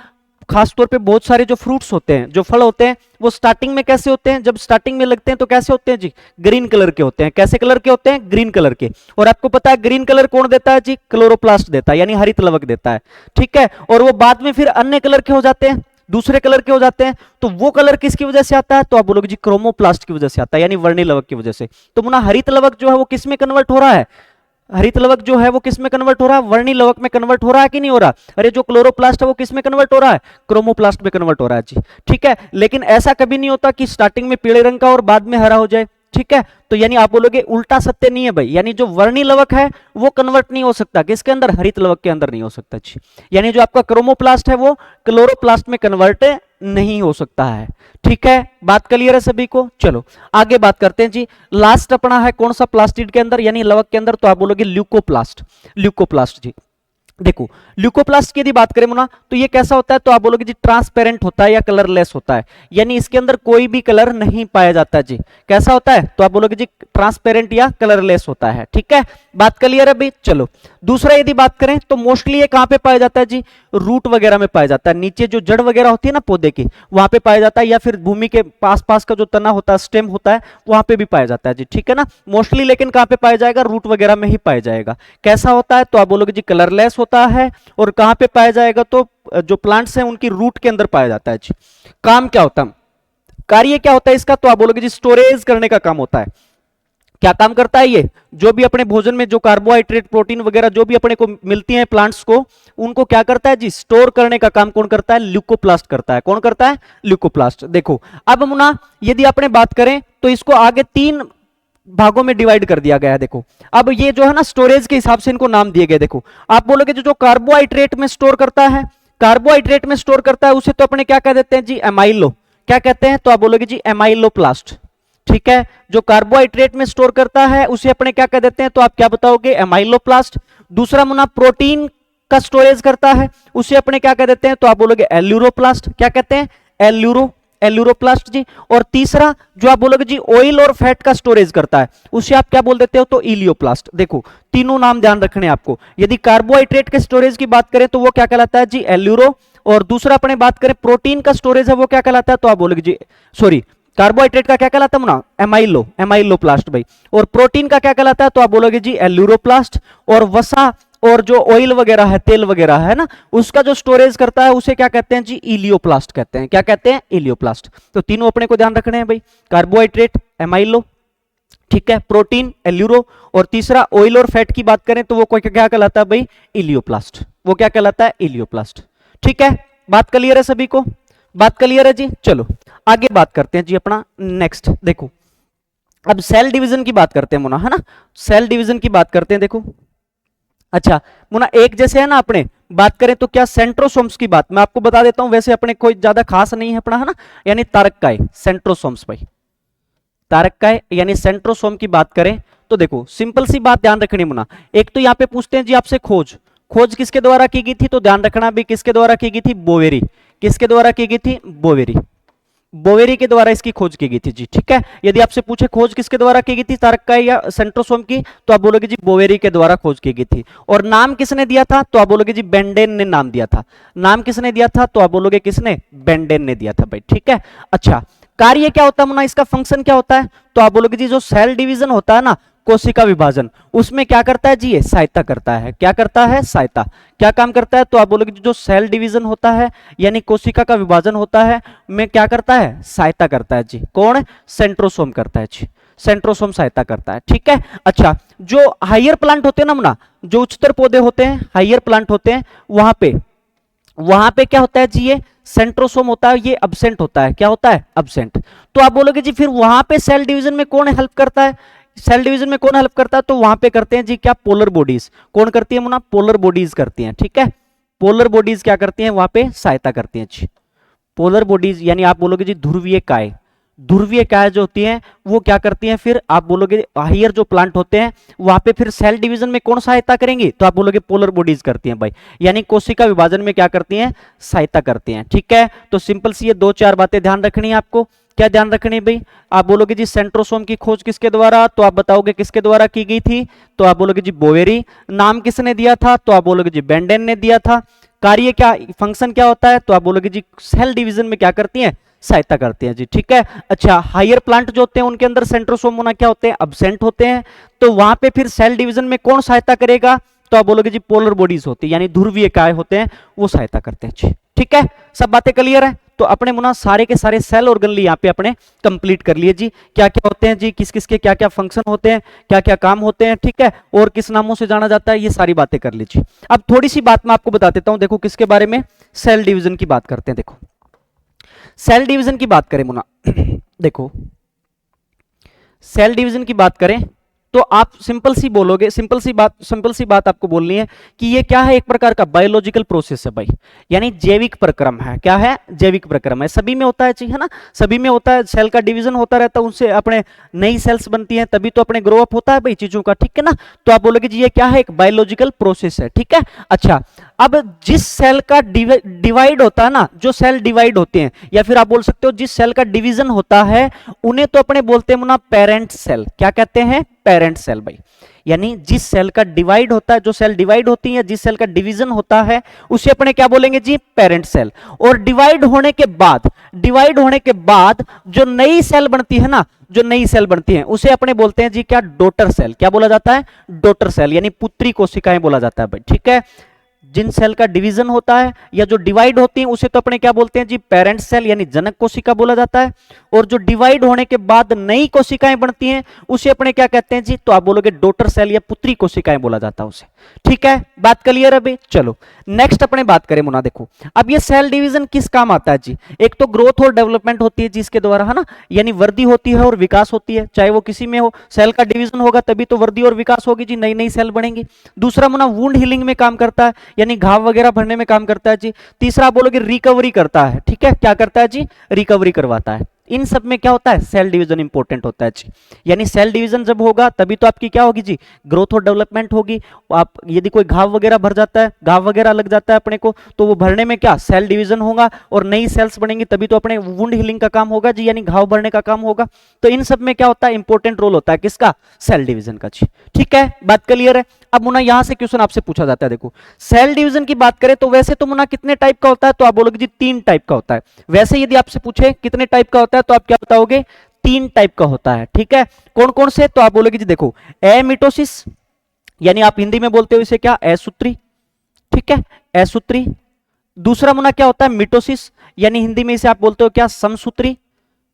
खासतौर पे बहुत सारे जो फ्रूट्स होते हैं, जो फल होते हैं, वो स्टार्टिंग में कैसे होते हैं? जब स्टार्टिंग में लगते हैं तो कैसे होते हैं जी? ग्रीन कलर के होते हैं। कैसे कलर के होते हैं? ग्रीन कलर के। और आपको पता है ग्रीन कलर कौन देता है जी? क्लोरोप्लास्ट देता है यानी हरित लवक देता है। ठीक है, और वो बाद में फिर अन्य कलर के हो जाते हैं, दूसरे कलर के हो जाते हैं। तो वो कलर किसकी वजह से आता है? तो आप बोलोगे जी क्रोमोप्लास्ट की वजह से आता है यानी वर्णिलवक की वजह से। तो मुना हरित लवक जो है वो किस में कन्वर्ट हो रहा है? हरित लवक जो है वो किस में कन्वर्ट हो रहा है? वर्णिलवक में कन्वर्ट हो रहा है कि नहीं हो रहा? अरे जो क्लोरोप्लास्ट है वो किस में कन्वर्ट हो रहा है? क्रोमोप्लास्ट में कन्वर्ट हो रहा है जी। ठीक है, लेकिन ऐसा कभी नहीं होता कि स्टार्टिंग में पीले रंग का और बाद में हरा हो जाए। ठीक है, तो यानी आप बोलोगे उल्टा सत्य नहीं है भाई, यानी जो वर्णिलवक है वो कन्वर्ट नहीं हो सकता। किसके अंदर? हरित लवक के अंदर नहीं हो सकता जी। यानी जो आपका क्रोमोप्लास्ट है वो क्लोरोप्लास्ट में कन्वर्ट नहीं हो सकता है। ठीक है, बात क्लियर है सभी को? चलो आगे बात करते हैं जी। लास्ट अपना है कौन सा प्लास्टिड के अंदर यानी लवक के अंदर? तो आप बोलोगे ल्यूकोप्लास्ट। ल्यूकोप्लास्ट जी। देखो ल्यूकोप्लास्ट की यदि बात करें मुना तो ये कैसा होता है? तो आप बोलोगे जी ट्रांसपेरेंट होता है या कलरलेस होता है, यानी इसके अंदर कोई भी कलर नहीं पाया जाता जी। कैसा होता है? तो आप बोलोगे जी ट्रांसपेरेंट या कलरलेस होता है। ठीक है, बात क्लियर है अभी? चलो दूसरा यदि बात करें तो मोस्टली ये कहां पे पाया जाता है जी? रूट वगैरह में पाया जाता है, नीचे जो जड़ वगैरह होती है ना पौधे की वहां पे पाया जाता है, या फिर भूमि के पास पास का जो तना होता है, स्टेम होता है, वहां पे भी पाया जाता है जी। ठीक है ना, मोस्टली लेकिन कहां पे पाया जाएगा? रूट वगैरह में ही पाया जाएगा। कैसा होता है? तो आप बोलोगे जी कलरलेस होता है। और कहां पे पाया जाएगा? तो जो प्लांट्स हैं उनकी रूट के अंदर पाया जाता है जी। काम क्या होता है? कार्य क्या होता है इसका? तो आप बोलोगे जी स्टोरेज करने का काम होता है। क्या काम करता है ये, जो भी अपने भोजन में जो कार्बोहाइड्रेट प्रोटीन वगैरह जो भी अपने को मिलती हैं प्लांट्स को, उनको क्या करता है जी, स्टोर करने का काम कौन करता है, ल्यूकोप्लास्ट करता है। कौन करता है, ल्यूकोप्लास्ट। देखो अब मुना यदि अपने बात करें तो इसको आगे 3 भागों में डिवाइड कर दिया गया है। देखो अब ये जो है ना स्टोरेज के हिसाब से इनको नाम दिए गए। देखो आप बोलोगे जो कार्बोहाइड्रेट में स्टोर करता है, कार्बोहाइड्रेट में स्टोर करता है उसे तो अपने क्या कह देते हैं जी, एमाइलो। क्या कहते हैं, तो आप बोलोगे जी एमाइलोप्लास्ट। ठीक है, जो कार्बोहाइड्रेट में स्टोर करता है उसे अपने क्या कह देते हैं, तो आप क्या बताओगे, एमाइलोप्लास्ट। दूसरा मुना प्रोटीन का स्टोरेज करता है उसे अपने क्या कह देते हैं, तो आप बोलोगे एल्यूरोप्लास्ट। क्या कहते हैं, एल्यूरोप्लास्ट जी। और तीसरा जो आप बोलोगे जी ऑयल और फैट का स्टोरेज करता है उसे आप क्या बोल देते हो, तो इलियोप्लास्ट। देखो तीनों नाम ध्यान रखने आपको। यदि कार्बोहाइड्रेट के स्टोरेज की बात करें तो वो क्या कहलाता है जी, एल्यूरो। और दूसरा अपने बात करें प्रोटीन का स्टोरेज है वो क्या कहलाता है, तो आप बोलोगे जी, सॉरी कार्बोहाइड्रेट का क्या कहलाता है ना, एमाइलोप्लास्ट भाई। और प्रोटीन का क्या कहलाता है, तो आप बोलोगे जी एल्यूरोप्लास्ट। और वसा और जो ऑयल वगैरह है, तेल वगैरह है ना, उसका जो स्टोरेज करता है उसे क्या कहते हैं जी, इलियोप्लास्ट कहते हैं। क्या कहते हैं, इलियोप्लास्ट। तो तीनों अपने को ध्यान रखने हैं भाई, कार्बोहाइड्रेट एमाइलो, ठीक है, प्रोटीन एल्यूरो, और तीसरा ऑयल और फैट की बात करें तो वो क्या कहलाता है भाई, इलियोप्लास्ट। वो क्या कहलाता है, इलियोप्लास्ट। ठीक है, बात क्लियर है सभी को, बात क्लियर है जी। चलो आगे बात करते हैं जी अपना नेक्स्ट। देखो अब सेल डिवीजन की बात करते हैं मुना, है ना, सेल डिवीजन की बात करते हैं। देखो अच्छा मुना, एक जैसे है ना, अपने बात करें तो क्या सेंट्रोसोम्स की बात मैं आपको बता देता हूं, वैसे अपने कोई ज्यादा खास नहीं है अपना, है ना, यानी तारककाय, सेंट्रोसोम्स भाई, तारककाय यानी सेंट्रोसोम की बात करें तो देखो सिंपल सी बात ध्यान रखनी मुना। एक तो यहां पे पूछते हैं जी आपसे खोज किसके द्वारा की गई थी, तो ध्यान रखना भी किसके द्वारा की गई थी, बोवेरी। किसके द्वारा की गई थी, बोवेरी के द्वारा इसकी खोज की गई थी जी। ठीक है, यदि आपसे पूछे खोज किसके द्वारा की गई थी, तारककाय या सेंट्रोसोम की, तो आप बोलोगे जी बोवेरी के द्वारा खोज की गई थी। और नाम किसने दिया था, तो आप बोलोगे जी बेंडेन ने नाम दिया था। नाम किसने दिया था, तो आप बोलोगे किसने, बेंडेन ने दिया था भाई। ठीक है, अच्छा कार्य क्या होता है मुना, इसका फंक्शन क्या होता है, तो आप बोलोगे जी जो सेल डिवीजन होता है ना, कोशिका विभाजन, उसमें क्या करता है जी, ये सहायता करता है। क्या करता है, सहायता। क्या काम करता है, तो आप बोलोगे जो सेल डिवीजन होता है यानी कोशिका का विभाजन होता है में क्या करता है, सहायता करता है जी। कौन, सेंट्रोसोम करता है जी, सेंट्रोसोम सहायता करता है। ठीक है, अच्छा जो हायर प्लांट होते हैं ना मुना, जो उच्चतर पौधे होते हैं, हायर प्लांट होते हैं, वहां पे क्या होता है जी, ये सेंट्रोसोम होता है, ये अब्सेंट होता है। क्या होता है, अब्सेंट। तो आप बोलोगे जी फिर वहां पे सेल डिवीजन में कौन हेल्प करता है, सेल डिवीजन में कौन हेल्प करता है, तो वहां पे करते हैं जी क्या, पोलर बॉडीज। कौन करती है मुना, पोलर बॉडीज करती हैं। ठीक है, पोलर बॉडीज क्या करती हैं, वहां पे सहायता करती हैं जी। पोलर बॉडीज यानी आप बोलोगे जी ध्रुवीय काय, ध्रुवीय काय जो होती हैं वो क्या करती हैं, फिर आप बोलोगे हायर जो प्लांट होते हैं वहां पे फिर सेल डिवीजन में कौन सहायता करेंगे, तो आप बोलोगे पोलर बॉडीज करती हैं भाई, यानी कोशिका विभाजन में क्या करती हैं, सहायता करती हैं। ठीक है, तो सिंपल सी ये 2-4 बातें ध्यान रखनी है आपको। क्या ध्यान रखनी है भाई, आप बोलोगे जी सेंट्रोसोम की खोज किसके द्वारा, तो आप बताओगे किसके द्वारा की गई थी, तो आप बोलोगे जी बोवेरी। नाम किसने दिया था, तो आप बोलोगे जी बेंडेन ने दिया था। कार्य क्या, फंक्शन क्या होता है, तो आप बोलोगे जी सेल डिवीजन में क्या करती हैं, सहायता करते हैं जी। ठीक है, अच्छा हायर प्लांट जो होते हैं उनके अंदर सेंट्रोसोम होना क्या होते हैं, अब्सेंट होते हैं, तो वहां पे फिर सेल डिवीजन में कौन सहायता करेगा, तो आप बोलोगे जी पोलर बॉडीज होती है, यानी ध्रुवीय काय होते हैं वो सहायता करते हैं जी। ठीक है, सब बातें क्लियर है। तो अपने मुना सारे के सारे सेल ऑर्गन यहाँ पे अपने कंप्लीट कर लिए जी, क्या क्या होते हैं जी, किस किस के क्या क्या फंक्शन होते हैं, क्या क्या काम होते हैं। ठीक है, और किस नामों से जाना जाता है, ये सारी बातें कर लीजिए। अब थोड़ी सी बात मैं आपको बता देता हूं, देखो किसके बारे में, सेल डिवीजन की बात करते हैं। देखो सेल डिवीजन की बात करें मुना, देखो सेल डिवीजन की बात करें तो आप सिंपल सी बोलोगे, सिंपल सी बात आपको बोलनी है कि ये क्या है, एक प्रकार का बायोलॉजिकल प्रोसेस है भाई, यानी जैविक प्रक्रम है। क्या है, जैविक प्रक्रम है, सभी में होता है ना, सभी में होता है, सेल का डिवीजन होता रहता है, उनसे अपने नई सेल्स बनती हैं, तभी तो अपने ग्रो अप होता है भाई चीजों का। ठीक है ना, तो आप बोलोगे जी ये क्या है, एक बायोलॉजिकल प्रोसेस है। ठीक है, अच्छा अब जिस सेल का डिवाइड होता है ना, जो सेल डिवाइड होते हैं, या फिर आप बोल सकते हो जिस सेल का डिवीजन होता है, उन्हें तो अपने बोलते हैं मुना पेरेंट सेल। क्या कहते हैं, पेरेंट सेल भाई, यानी जिस सेल का डिवाइड होता है, जो सेल डिवाइड होती है, जिस सेल का डिवीजन होता है, उसे अपने क्या बोलेंगे जी, पेरेंट सेल। और डिवाइड होने के बाद जो नई सेल बनती है ना, जो नई सेल बनती है उसे अपने बोलते हैं जी क्या, डॉटर सेल। क्या बोला जाता है, डॉटर सेल, यानी पुत्री कोशिकाएं बोला जाता है भाई। ठीक है, जिन सेल का डिवीजन होता है या जो डिवाइड होती हैं उसे तो अपने क्या बोलते हैं जी, पेरेंट सेल यानी जनक कोशिका बोला जाता है। और जो डिवाइड होने के बाद नई कोशिकाएं बनती हैं उसे अपने क्या कहते हैं जी, तो आप बोलोगे डॉटर सेल या पुत्री कोशिकाएं बोला जाता है उसे। ठीक है, बात क्लियर है भाई। चलो नेक्स्ट अपने बात करें मुना, देखो अब ये सेल डिवीजन किस काम आता है जी। एक तो ग्रोथ और डेवलपमेंट होती है जिसके द्वारा, है ना, यानी वृद्धि होती है और विकास होती है, चाहे वो किसी में हो। सेल का डिवीजन होगा तभी तो वृद्धि और विकास होगी जी, नई नई सेल बनेंगी। दूसरा मुना वुंड हीलिंग में काम करता है, यानी घाव वगैरह भरने में काम करता है जी। तीसरा बोलोगे रिकवरी करता है, ठीक है, क्या करता है जी, रिकवरी करवाता है। इन सब में क्या होता है, सेल डिवीजन इंपॉर्टेंट होता है जी। यानी सेल डिवीजन जब होगा तभी तो आपकी क्या होगी जी, ग्रोथ और डेवलपमेंट होगी। आप यदि कोई घाव वगैरह भर जाता है, घाव वगैरह लग जाता है अपने को, तो वो भरने में क्या, सेल डिवीजन होगा और नई सेल्स बनेंगी, तभी तो अपने वुंड हीलिंग का काम होगा जी, यानी घाव भरने का काम होगा। तो इन सब में क्या होता है, इंपॉर्टेंट रोल होता है किसका, सेल डिवीजन का जी। ठीक है, बात क्लियर है। अब मुना यहां से क्वेश्चन आपसे पूछा जाता है, देखो सेल डिवीजन की बात करें तो वैसे तो मुना कितने टाइप का होता है, तो आप बोलोगे जी 3 टाइप का होता है। वैसे यदि आपसे पूछे कितने टाइप का होता है तो आप क्या बताओगे, 3 टाइप का होता है। ठीक है, कौन कौन से, तो आप बोलोगे जी देखो एमिटोसिस, यानी आप हिंदी में बोलते हो इसे क्या, असूत्री। ठीक है, असूत्री। दूसरा मुना क्या होता है, मिटोसिस, यानी हिंदी में इसे आप बोलते हो क्या, समसूत्री,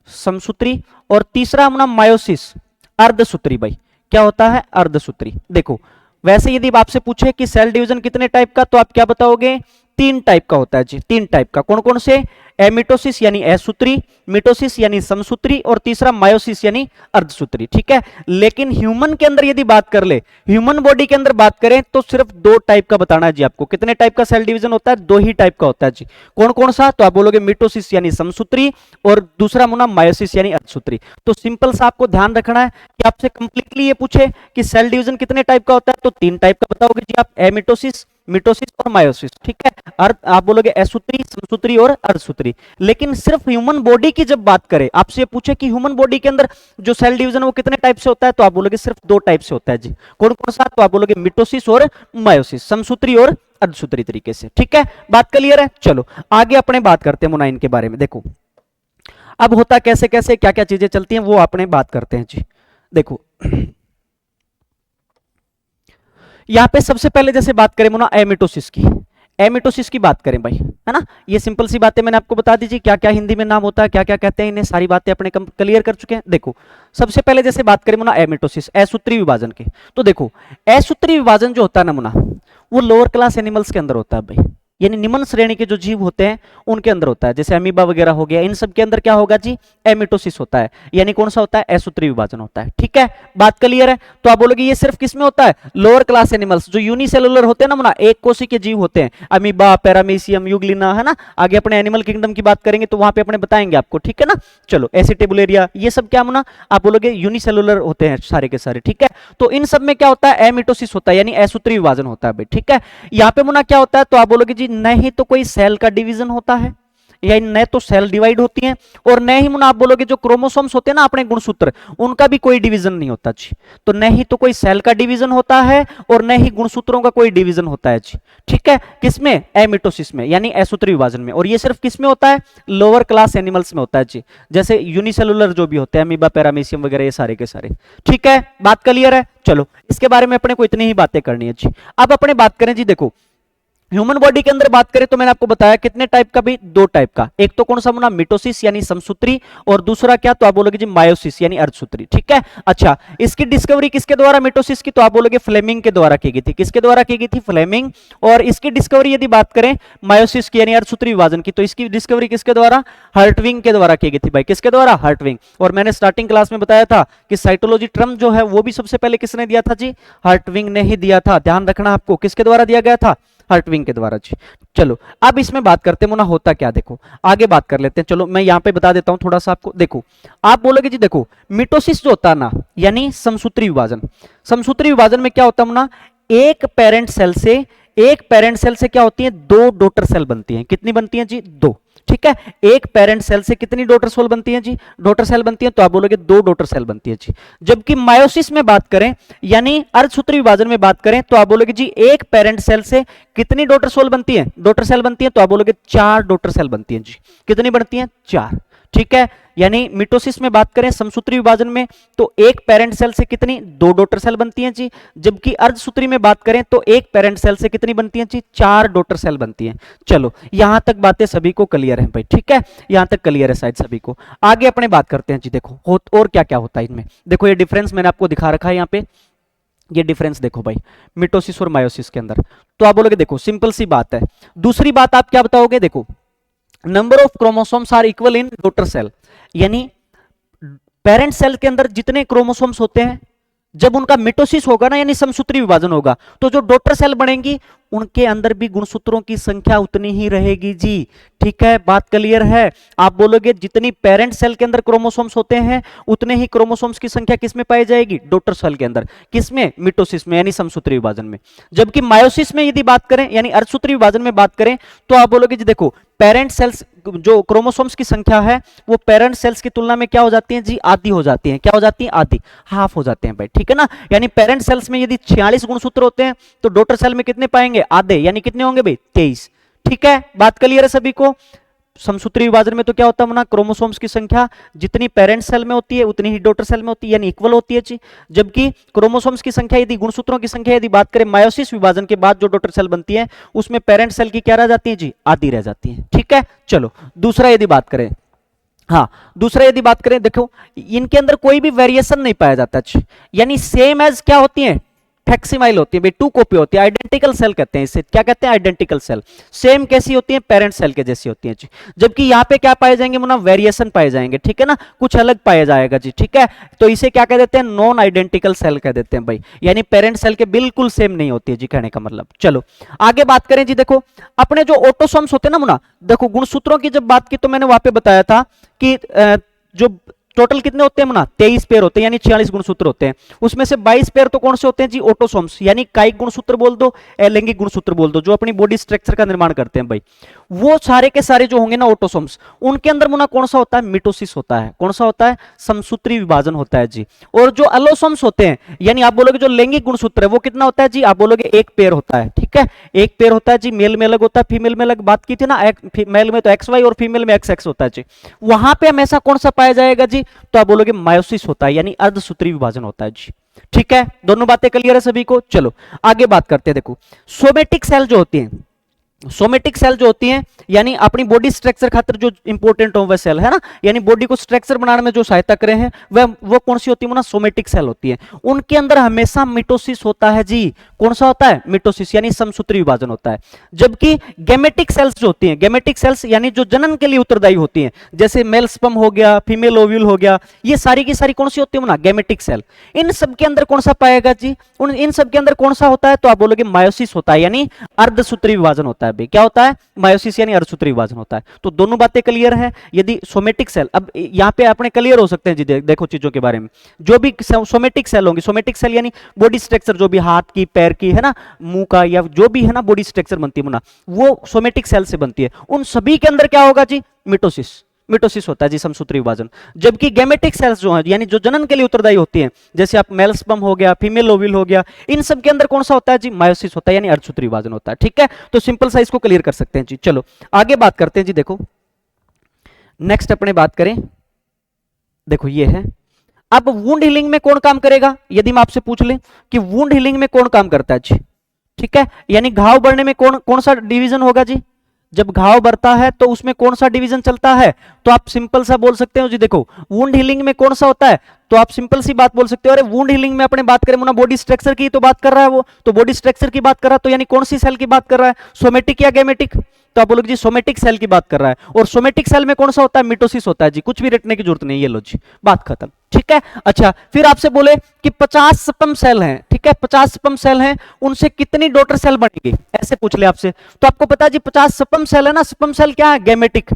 समसूत्री। और तीसरा मुना मायोसिस, अर्धसूत्री। भाई क्या होता है, अर्धसूत्री। देखो वैसे यदि आपसे पूछे कि सेल डिवीजन कितने टाइप का, तो आप क्या बताओगे, 3 टाइप का होता है जी, 3 टाइप का। कौन कौन से, एमिटोसिस यानी असूत्री, मिटोसिस यानी समसूत्री, और तीसरा मायोसिस यानी अर्धसूत्री। ठीक है, लेकिन ह्यूमन के अंदर यदि बात कर ले, ह्यूमन बॉडी के अंदर बात करें तो सिर्फ 2 टाइप का बताना है जी आपको। कितने टाइप का सेल डिवीजन होता है, 2 ही टाइप का होता है जी। कौन कौन सा, तो आप बोलोगे मिटोसिस यानी समसूत्री और दूसरा मुना मायोसिस यानी अर्धसूत्री। तो सिंपल सा आपको ध्यान रखना है कि आपसे कंप्लीटली ये पूछे कि सेल डिवीजन कितने टाइप का होता है, तो 3 टाइप का बताओगे जी आप, एमिटोसिस, मिटोसिस और मायोसिस। ठीक है, आप बोलोगे असूत्री, समसूत्री और अर्धसूत्री। लेकिन सिर्फ ह्यूमन बॉडी की जब बात करें, आपसे पूछे कि ह्यूमन बॉडी के अंदर जो सेल डिवीजन वो कितने टाइप से होता है, तो आप बोलोगे सिर्फ 2 टाइप से होता है जी। कौन कौन सा, तो आप बोलोगे मिटोसिस और मायोसिस, समसूत्री और अर्धसूत्री तरीके से। ठीक है, बात क्लियर है। चलो आगे अपने बात करते हैं मुना इनके बारे में। देखो अब होता कैसे कैसे, क्या क्या चीजें चलती हैं वो अपने बात करते हैं जी। देखो यहां पे सबसे पहले जैसे बात करें मुना एमिटोसिस की, एमिटोसिस की बात करें भाई, है ना, ये सिंपल सी बातें मैंने आपको बता दीजिए, क्या क्या हिंदी में नाम होता है, क्या क्या कहते हैं इन्हें, सारी बातें अपने क्लियर कर चुके हैं। देखो सबसे पहले जैसे बात करें मुना एमिटोसिस, असूत्री विभाजन के, तो देखो असूत्री विभाजन जो होता है ना मुना, वो लोअर क्लास एनिमल्स के अंदर होता है भाई, यानी निम्न श्रेणी के जो जीव होते हैं उनके अंदर होता है, जैसे अमीबा वगैरह हो गया, इन सब के अंदर क्या होगा जी, एमिटोसिस होता है, यानी कौन सा होता है, असूत्री विभाजन होता है। ठीक है, बात क्लियर है। तो आप बोलोगे ये सिर्फ किसमें होता है, लोअर क्लास एनिमल्स, जो यूनिसेलुलर होते हैं ना मुना, एक कोशिकीय के जीव होते हैं, अमीबा, पैरामीशियम, यूग्लिना, है ना। आगे अपने एनिमल किंगडम की बात करेंगे तो वहां पे अपने बताएंगे आपको, ठीक है ना। चलो एसिटिबुलेरिया, ये सब क्या मुना, आप बोलोगे यूनिसेलुलर होते हैं सारे के सारे। ठीक है, तो इन सब में क्या होता है, एमिटोसिस होता है, यानी असूत्री विभाजन होता है भाई। ठीक है, यहाँ पे मुना क्या होता है, तो आप बोलोगे जी नहीं तो कोई सेल का डिवीजन होता है, या न तो सेल डिवाइड होती हैं, और न ही मुना आप बोलोगे जो क्रोमोसोम्स होते हैं ना अपने गुणसूत्र, उनका भी कोई डिवीजन नहीं होता जी। तो न ही तो कोई सेल का डिवीजन होता है और न ही गुणसूत्रों का कोई डिवीजन होता है जी। ठीक है, किसमें, एमिटोसिस में, यानी असूत्री विभाजन में। और ये सिर्फ किसमें होता है, लोअर क्लास एनिमल्स में होता है जी, जैसे यूनिसेलुलर जो भी होते हैं, अमीबा, पैरामीशियम वगैरह, ये सारे के सारे। ठीक है, बात क्लियर है। चलो इसके बारे में अपने को इतनी ही बातें करनी है जी। अब अपने बात करें जी, देखो ह्यूमन बॉडी के अंदर बात करें तो मैंने आपको बताया कितने टाइप का भी, 2 टाइप का। एक तो कौन सा मुना, मिटोसिस यानी समसूत्री, और दूसरा क्या, तो आप बोलोगे जी मायोसिस यानी अर्धसूत्री। ठीक है, अच्छा इसकी डिस्कवरी किसके द्वारा, मिटोसिस की, तो आप बोलोगे फ्लेमिंग के द्वारा की गई थी। किसके द्वारा की गई थी, फ्लेमिंग। और इसकी डिस्कवरी यदि बात करें मायोसिस की यानी अर्धसूत्री विभाजन की, तो इसकी डिस्कवरी किसके द्वारा, हर्टविंग के द्वारा की गई थी भाई। किसके द्वारा, हर्टविंग। और मैंने स्टार्टिंग क्लास में बताया था कि साइटोलॉजी टर्म जो है वो भी सबसे पहले किसने दिया था जी, हर्टविंग ने ही दिया था। ध्यान रखना आपको, किसके द्वारा दिया गया था, हर्टविंग के द्वारा जी। चलो अब इसमें बात करते हैं मुना होता क्या, देखो आगे बात कर लेते हैं। चलो मैं यहां पे बता देता हूं थोड़ा सा आपको। देखो आप बोलोगे जी, देखो मिटोसिस जो होता है ना, यानी समसूत्री विभाजन, समसूत्री विभाजन में क्या होता है मुना, एक पेरेंट सेल से क्या होती है, 2 डॉटर सेल बनती हैं। कितनी बनती हैं जी, 2। ठीक है, एक पेरेंट सेल से कितनी डॉटर सेल बनती हैं जी, डॉटर सेल बनती हैं, तो आप बोलोगे 2 डॉटर सेल बनती है जी। जबकि मायोसिस में बात करें यानी अर्धसूत्री विभाजन में बात करें तो आप बोलोगे जी एक पेरेंट सेल से कितनी डॉटर सेल बनती है, डॉटर सेल बनती है, तो आप बोलोगे 4 डॉटर सेल बनती हैं जी। कितनी बनती हैं, 4। ठीक है, यानी मिटोसिस में बात करें समसूत्री विभाजन में तो एक पेरेंट सेल से कितनी, 2 डॉटर सेल बनती हैं जी। जबकि अर्धसूत्री में बात करें तो एक पेरेंट सेल से कितनी बनती हैं जी, 4 डॉटर सेल बनती हैं। चलो यहां तक बातें सभी को क्लियर है भाई, ठीक है, यहां तक क्लियर है शायद सभी को। आगे अपने बात करते हैं जी, देखो और क्या क्या होता है इनमें। देखो ये डिफरेंस मैंने आपको दिखा रखा है यहाँ पे, ये डिफरेंस देखो भाई मिटोसिस और मायोसिस के अंदर। तो आप बोलोगे देखो सिंपल सी बात है। दूसरी बात आप क्या बताओगे, देखो number of chromosomes are equal in daughter cell, यानी पेरेंट सेल के अंदर जितने क्रोमोसोम्स होते हैं जब उनका मिटोसिस होगा ना, यानी समसूत्री विभाजन होगा, तो जो डॉटर सेल बनेंगी उनके अंदर भी गुणसूत्रों की संख्या उतनी ही रहेगी जी। ठीक है, बात क्लियर है। आप बोलोगे जितनी पेरेंट सेल के अंदर क्रोमोसोम्स होते हैं उतने ही क्रोमोसोम्स की संख्या किसमें पाई जाएगी, डॉटर सेल के अंदर। किसमें, मिटोसिस में, यानी समसूत्री विभाजन में। जबकि मायोसिस में यदि बात करें, यानी अर्धसूत्री विभाजन में बात करें, तो आप बोलोगे जी देखो पेरेंट सेल्स जो क्रोमोसोम्स की संख्या है वो पेरेंट सेल्स की तुलना में क्या हो जाती है जी, आधी हो जाती है। क्या हो जाती है, आधी, हाफ हो जाते हैं भाई, ठीक है ना। यानी पेरेंट सेल्स में यदि 46 गुणसूत्र होते हैं तो डॉटर सेल में कितने पाएंगे, आधे, यानी कितने होंगे भाई, 23। ठीक है, बात क्लियर है सभी को। समसूत्री विभाजन में तो क्या होता है ना, क्रोमोसोम्स की संख्या जितनी पेरेंट सेल में होती है उतनी ही डॉटर सेल में होती है, यानी इक्वल होती है जी। जबकि क्रोमोसोम्स की संख्या यदि, गुणसूत्रों की संख्या यदि बात करें मायोसिस विभाजन के बाद जो डॉटर सेल बनती है उसमें पेरेंट सेल की क्या रह जाती है जी, आधी रह जाती है। ठीक है, चलो दूसरा यदि बात करें, हाँ दूसरा यदि बात करें, देखो इनके अंदर कोई भी वेरिएशन नहीं पाया जाता, यानी सेम एज क्या होती है, फैक्सिमाइल होती है भाई, 2 कॉपी होती है, आइडेंटिकल सेल कहते हैं इसे। क्या कहते हैं, आइडेंटिकल सेल। सेम कैसी होती है, पेरेंट सेल के जैसी होती है जी। जबकि यहाँ पे क्या पाए जाएंगे मुना, वेरिएशन पाए जाएंगे, ठीक है ना, कुछ अलग पाया जाएगा जी। ठीक है, तो इसे क्या कह देते हैं, नॉन आइडेंटिकल सेल कह देते हैं भाई, यानी पेरेंट सेल के बिल्कुल सेम नहीं होती है जी, कहने का मतलब। चलो आगे बात करें जी, देखो अपने जो ऑटोसोम्स होते हैं ना मुना, देखो गुणसूत्रों की जब बात की तो मैंने वहां पे बताया था कि जो टोटल कितने होते हैं मुना, 23 पेयर होते हैं, यानी 46 गुणसूत्र होते हैं। उसमें से 22 पेयर तो कौन से होते हैं जी, ऑटोसोम्स, यानी कायिक गुणसूत्र बोल दो, अलैंगिक गुणसूत्र बोल दो, जो अपनी बॉडी स्ट्रक्चर का निर्माण करते हैं भाई। वो सारे के सारे जो होंगे ना ऑटोसोम्स, उनके अंदर मुना कौन सा होता है, मिटोसिस होता है। कौन सा होता है, समसूत्री विभाजन होता है जी। और जो अलोसोम्स होते हैं, यानी आप बोलोगे जो लैंगिक गुणसूत्र है वो कितना होता है जी, आप बोलोगे 1 पेयर होता है। ठीक है, 1 पेयर होता है जी, मेल में अलग होता है, फीमेल में अलग। बात की थी ना, मेल में तो XY और फीमेल में XX होता है जी। वहां पे हमेशा कौन सा पाया जाएगा जी, तो आप बोलोगे मायोसिस होता है, यानी अर्धसूत्री विभाजन होता है जी। ठीक है, दोनों बातें क्लियर है सभी को। चलो आगे बात करते हैं, देखो सोमेटिक सेल जो होती हैं, सोमेटिक सेल जो होती हैं, यानी अपनी बॉडी स्ट्रक्चर खातिर जो इंपॉर्टेंट हो वह सेल है ना, यानी बॉडी को स्ट्रक्चर बनाने में जो सहायता करे हैं वो कौन सी होती है ना, सोमेटिक सेल होती है। उनके अंदर हमेशा मिटोसिस होता है जी। कौन सा होता है, मिटोसिस, यानी समसूत्री विभाजन होता है। जबकि गैमेटिक सेल्स जो होती हैं, गैमेटिक सेल्स यानी जो जनन के लिए उत्तरदायी होती हैं, जैसे मेल स्पर्म हो गया, फीमेल ओव्यूल हो गया, ये सारी की सारी कौन सी होती है ना, गैमेटिक सेल। इन सब के अंदर कौन सा पाएगा जी, इन सब के अंदर कौन सा होता है, तो आप बोलोगे मायोसिस होता है, यानी अर्धसूत्री विभाजन होता है। क्या होता है, मायोसिस यानी अर्धसूत्री विभाजन होता है। तो दोनों बातें क्लियर है। यदि सोमेटिक सेल, अब यहां पे अपने क्लियर हो सकते हैं जी, देखो चीजों के बारे में। जो भी सोमेटिक सेल होंगी, सोमेटिक सेल यानी बॉडी स्ट्रक्चर, जो भी हाथ की, पैर की है ना, मुंह का, या जो भी है ना बॉडी स्ट्रक्चर बनती है ना, वो सोमेटिक सेल से बनती है। उन सभी के अंदर क्या होगा जी, मिटोसिस, मिटोसिस होता है जी, समसूत्री विभाजन। जबकि गैमेटिक सेल्स जो हैं, यानी जो जनन के लिए उत्तरदायी होती हैं, जैसे आप मेल स्पर्म हो गया, फीमेल ओव्यूल हो गया, इन सब के अंदर कौन सा होता है जी, मायोसिस होता है, यानी अर्धसूत्री विभाजन होता है। ठीक है, तो सिंपल सा इसको क्लियर कर सकते हैं जी। चलो आगे बात करते हैं जी, देखो नेक्स्ट अपने बात करें, देखो ये है, अब वुंड हीलिंग में कौन काम करेगा, यदि मैं आपसे पूछ लें कि वुंड हीलिंग में कौन काम करता है जी। ठीक है, यानी घाव बढ़ने में कौन सा डिवीजन होगा जी, जब घाव बढ़ता है तो उसमें कौन सा डिवीजन चलता है, तो आप सिंपल सा बोल सकते हो जी, देखो वुंड हीलिंग में कौन सा होता है, तो आप सिंपल सी बात बोल सकते हो, अरे वुंड हीलिंग में अपने बात करें मुना, बॉडी स्ट्रक्चर की तो बात कर रहा है वो, तो बॉडी स्ट्रक्चर की बात कर रहा है, तो यानी कौन सी सेल की बात कर रहा है, सोमेटिक या गैमेटिक, तो आप बोलोगे जी सोमेटिक सेल की बात कर रहा है। और सोमेटिक सेल में कौन सा होता है, मिटोसिस होता है जी, कुछ भी रटने की जरूरत नहीं, ये लो जी, बात खत्म। ठीक है, अच्छा फिर आपसे बोले कि 50 स्पर्म सेल हैं, ठीक है 50 स्पर्म सेल हैं, उनसे कितनी डॉटर सेल बनेगी, ऐसे पूछ ले आपसे, तो आपको पता है जी 50 स्पर्म सेल है ना, स्पर्म सेल क्या है, गैमेटिक,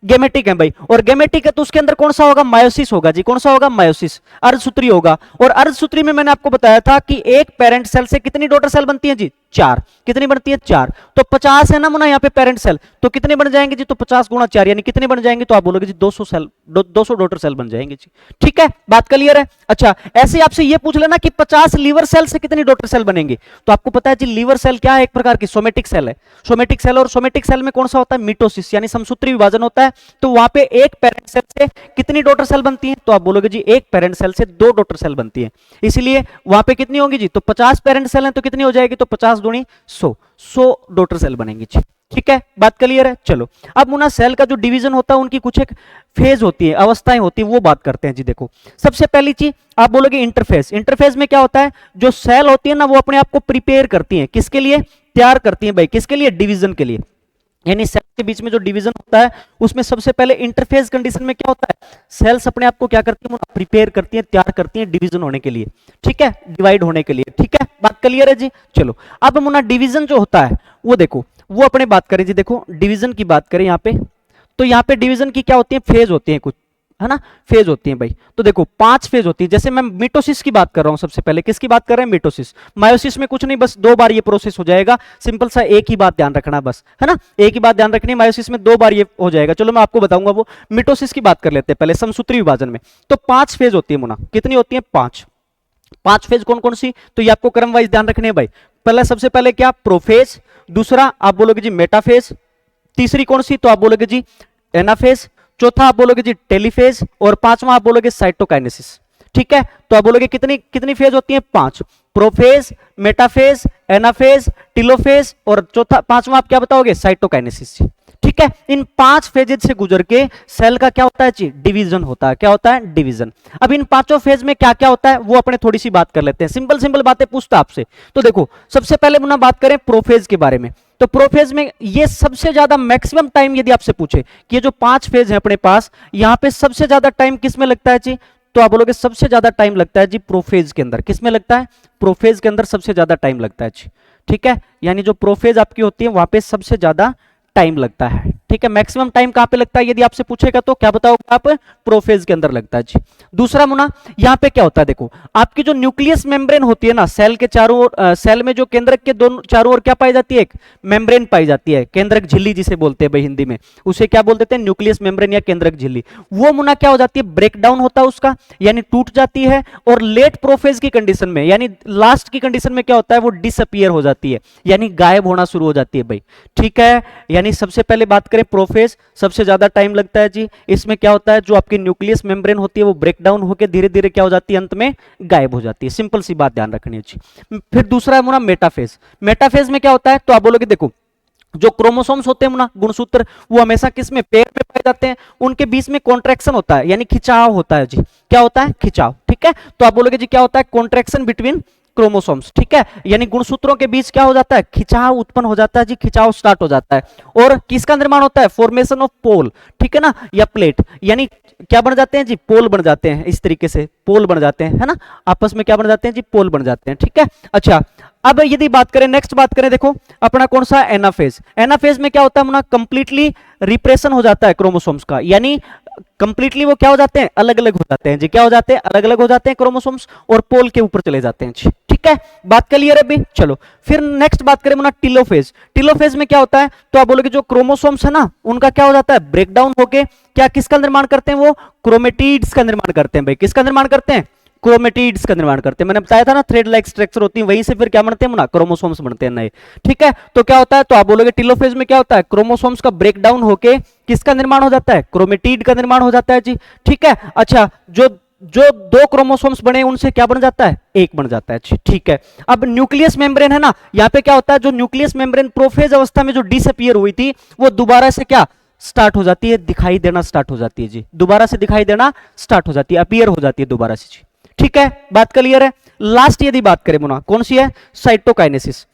गैमेटिक है भाई। और गैमेटिक है तो उसके अंदर कौन सा होगा, मायोसिस होगा जी। कौन सा होगा, मायोसिस, अर्धसूत्री होगा। और अर्धसूत्री में मैंने आपको बताया था कि एक पेरेंट सेल से कितनी डॉटर सेल बनती है जी, 4, कितनी बनती है 4, तो 50 है ना मुना यहाँ पे पेरेंट सेल, तो कितने बन जाएंगे जी, तो 50 गुणा 4 यानी कितने बन जाएंगे, तो आप बोलोगे जी 200 सेल, 200 डॉटर सेल बन जाएंगे जी। ठीक है, बात क्लियर है। अच्छा, ऐसे आपसे ये पूछ लेना कि 50 लीवर सेल से कितनी डॉटर सेल बनेंगे, तो आपको पता है जी लीवर सेल क्या है, एक प्रकार की सोमेटिक सेल है, सोमेटिक सेल, और सोमेटिक सेल में कौन सा होता है, मिटोसिस यानी समसूत्री विभाजन होता है, तो वहां पे एक पेरेंट सेल से कितनी डॉटर सेल बनती है, तो आप बोलोगे जी एक पेरेंट सेल से 2 डॉटर सेल बनती है, इसलिए वहां पे कितनी होगी जी, तो 50 पेरेंट सेल हैं तो कितनी हो जाएगी, तो 50 दूनी 100 डॉटर सेल बनेंगी जी। ठीक है, बात क्लियर है। चलो अब मुना सेल का जो डिवीजन होता है उनकी कुछ एक फेज होती है, अवस्थाएं होती है, वो बात करते हैं जी। देखो सबसे पहली चीज आप बोलोगे इंटरफेस, इंटरफेस में क्या होता है, जो सेल होती है ना वो अपने आप को प्रिपेयर करती है, किसके लिए तैयार करती है भाई, किसके लिए, डिवीजन के लिए, यानी सेल के बीच में जो डिवीजन होता है उसमें सबसे पहले इंटरफेस कंडीशन में क्या होता है, सेल्स अपने आप को क्या करती है, प्रिपेयर करती है, तैयार करती है डिवीजन होने के लिए, ठीक है, डिवाइड होने के लिए। ठीक है, बात क्लियर है जी। चलो अब मुना डिवीजन जो होता है वो देखो, वो अपने बात करें जी, देखो डिवीजन की बात करें यहाँ पे, तो यहाँ पे डिवीजन की क्या होती है, फेज होती है कुछ, है ना, फेज होती है भाई, तो देखो 5 फेज होती है। जैसे मैं मिटोसिस की बात कर रहा हूं, सबसे पहले किसकी बात कर रहे हैं, मिटोसिस। मायोसिस में कुछ नहीं, बस 2 बार ये प्रोसेस हो जाएगा, सिंपल सा, एक ही बात ध्यान रखना बस, है ना, एक ही बात ध्यान रखनी है, मायोसिस में 2 बार ये हो जाएगा। चलो मैं आपको बताऊंगा वो। मिटोसिस की बात कर लेते हैं पहले, समसूत्री विभाजन में, तो 5 फेज होती है मुना, कितनी होती है, 5 फेज कौन कौन सी, तो ये आपको क्रम वाइज ध्यान रखने हैं भाई। पहला सबसे पहले क्या, प्रोफेज, दूसरा आप बोलोगे जी मेटाफेज, तीसरी कौन सी, तो आप बोलोगे जी एनाफेज, चौथा आप बोलोगे जी टेलीफेज, और पांचवा आप बोलोगे साइटोकाइनेसिस। ठीक है, तो आप बोलोगे कितनी कितनी फेज होती है, 5, प्रोफेज, मेटाफेज, एनाफेज, टिलोफेज, और चौथा पांचवा आप क्या बताओगे, साइटोकाइनेसिस। ठीक है, इन 5 फेजेज से गुजर के सेल का क्या होता है जी, डिवीजन होता है। क्या होता है, डिवीजन। अब इन 5 फेज में क्या क्या होता है वो अपने थोड़ी सी बात कर लेते हैं, सिंपल सिंपल बातें पूछता आपसे। तो देखो सबसे पहले मुन्ना बात करें प्रोफेज के बारे में, तो प्रोफेज में ये सबसे ज्यादा मैक्सिमम टाइम यदि आपसे पूछे कि ये जो 5 फेज है अपने पास, यहां पे सबसे ज्यादा टाइम किस में लगता है जी, तो आप बोलोगे सबसे ज्यादा टाइम लगता है जी प्रोफेज के अंदर। किस में लगता है, प्रोफेज के अंदर सबसे ज्यादा टाइम लगता है जी। ठीक है, यानी जो प्रोफेज आपकी होती है वहां पे सबसे ज्यादा टाइम लगता है। ठीक है, मैक्सिमम टाइम कहां पे लगता है यदि आपसे पूछेगा तो क्या बताओगे आप, प्रोफेज के अंदर लगता है जी। दूसरा मुना यहां पे क्या होता है, देखो आपकी जो न्यूक्लियस मेम्ब्रेन होती है ना, सेल के चारों ओर, सेल में जो केंद्रक के दोनों चारों ओर क्या पाई जाती है, एक मेम्ब्रेन पाई जाती है, केंद्रक झिल्ली जिसे बोलते हैं भाई हिंदी में, उसे क्या बोल देते हैं, न्यूक्लियस मेम्ब्रेन या केंद्रक झिल्ली। वो मुना क्या हो जाती है, ब्रेक डाउन होता है उसका, यानी टूट जाती है, और लेट प्रोफेज की कंडीशन में, यानी लास्ट की कंडीशन में क्या होता है, वो डिसअपियर हो जाती है, यानी गायब होना शुरू हो जाती है भाई। ठीक है, यानी सबसे पहले बात करें प्रोफेज, सबसे ज्यादा टाइम लगता है जी। इसमें क्या होता है, जो आपकी न्यूक्लियस मेम्ब्रेन होती है वो ब्रेक डाउन होकर धीरे धीरे क्या हो जाती है, अंत में गायब हो जाती है। सिंपल सी बात ध्यान रखनी है जी। फिर दूसरा है मुना मेटाफेज। मेटाफेज में क्या होता है, तो आप बोलोगे देखो जो क्रोमोसोम्स होते हैं मुना, गुणसूत्र, वो हमेशा किस में, पेयर में पाए जाते हैं, उनके बीच में कॉन्ट्रैक्शन होता है, यानी खिंचाव होता है जी। क्या होता है, खिंचाव। ठीक है, तो आप बोलोगे जी क्या होता है, कॉन्ट्रैक्शन बिटवीन क्रोमोसोम्स। ठीक है, यानी गुणसूत्रों के बीच क्या हो जाता है, खिंचाव उत्पन्न हो जाता है जी, खिंचाव स्टार्ट हो जाता है। और किसका निर्माण होता है, फॉर्मेशन ऑफ पोल, ठीक है ना, या प्लेट, यानी क्या बन जाते हैं जी, पोल बन जाते हैं, इस तरीके से पोल बन जाते हैं, है ना, आपस में क्या बन जाते हैं जी, पोल बन जाते हैं। ठीक है, अच्छा अब यदि बात करें, नेक्स्ट बात करें, देखो अपना कौन सा, एनाफेज। एनाफेज में क्या होता है मुना, कंप्लीटली रिप्रेशन हो जाता है क्रोमोसोम्स का, यानी कंप्लीटली वो क्या हो जाते हैं, अलग अलग हो जाते हैं जी। क्या हो जाते हैं, अलग अलग हो जाते हैं क्रोमोसोम्स, और पोल के ऊपर चले जाते हैं जी। ठीक है, बात क्लियर है अभी। चलो फिर नेक्स्ट बात करें मुना, टिलोफेज। टिलोफेज में क्या होता है, तो आप बोलोगे जो क्रोमोसोम्स है ना, उनका क्या हो जाता है, ब्रेकडाउन होके क्या किसका निर्माण करते हैं, वो क्रोमेटिड्स का निर्माण करते हैं भाई। किसका निर्माण करते हैं, क्रोमेटिड्स का निर्माण करते हैं। मैंने बताया था ना, थ्रेड लाइक स्ट्रक्चर होती है, वहीं से फिर क्या बनते हैं ना, क्रोमोसोम्स बनते हैं नए। ठीक है, तो क्या होता है, तो आप बोलोगे टिलोफेज में क्या होता है, क्रोमोसोम्स का ब्रेकडाउन होके किसका निर्माण हो जाता है, क्रोमेटिड का निर्माण हो जाता है जी। ठीक है, अच्छा जो जो 2 क्रोमोसोम्स बने उनसे क्या बन जाता है, एक बन जाता है। ठीक है, अब न्यूक्लियस मेम्ब्रेन है ना, यहाँ पे क्या होता है, जो न्यूक्लियस मेम्ब्रेन प्रोफेज अवस्था में जो डिसअपियर हुई थी, वो दोबारा से क्या स्टार्ट हो जाती है, दिखाई देना स्टार्ट हो जाती है जी। दोबारा से दिखाई देना स्टार्ट हो जाती है, अपीयर हो जाती है दोबारा से जी। ठीक है, बात क्लियर है। लास्ट यदि बात करें मुना, कौन सी है, साइटोकाइनेसिस।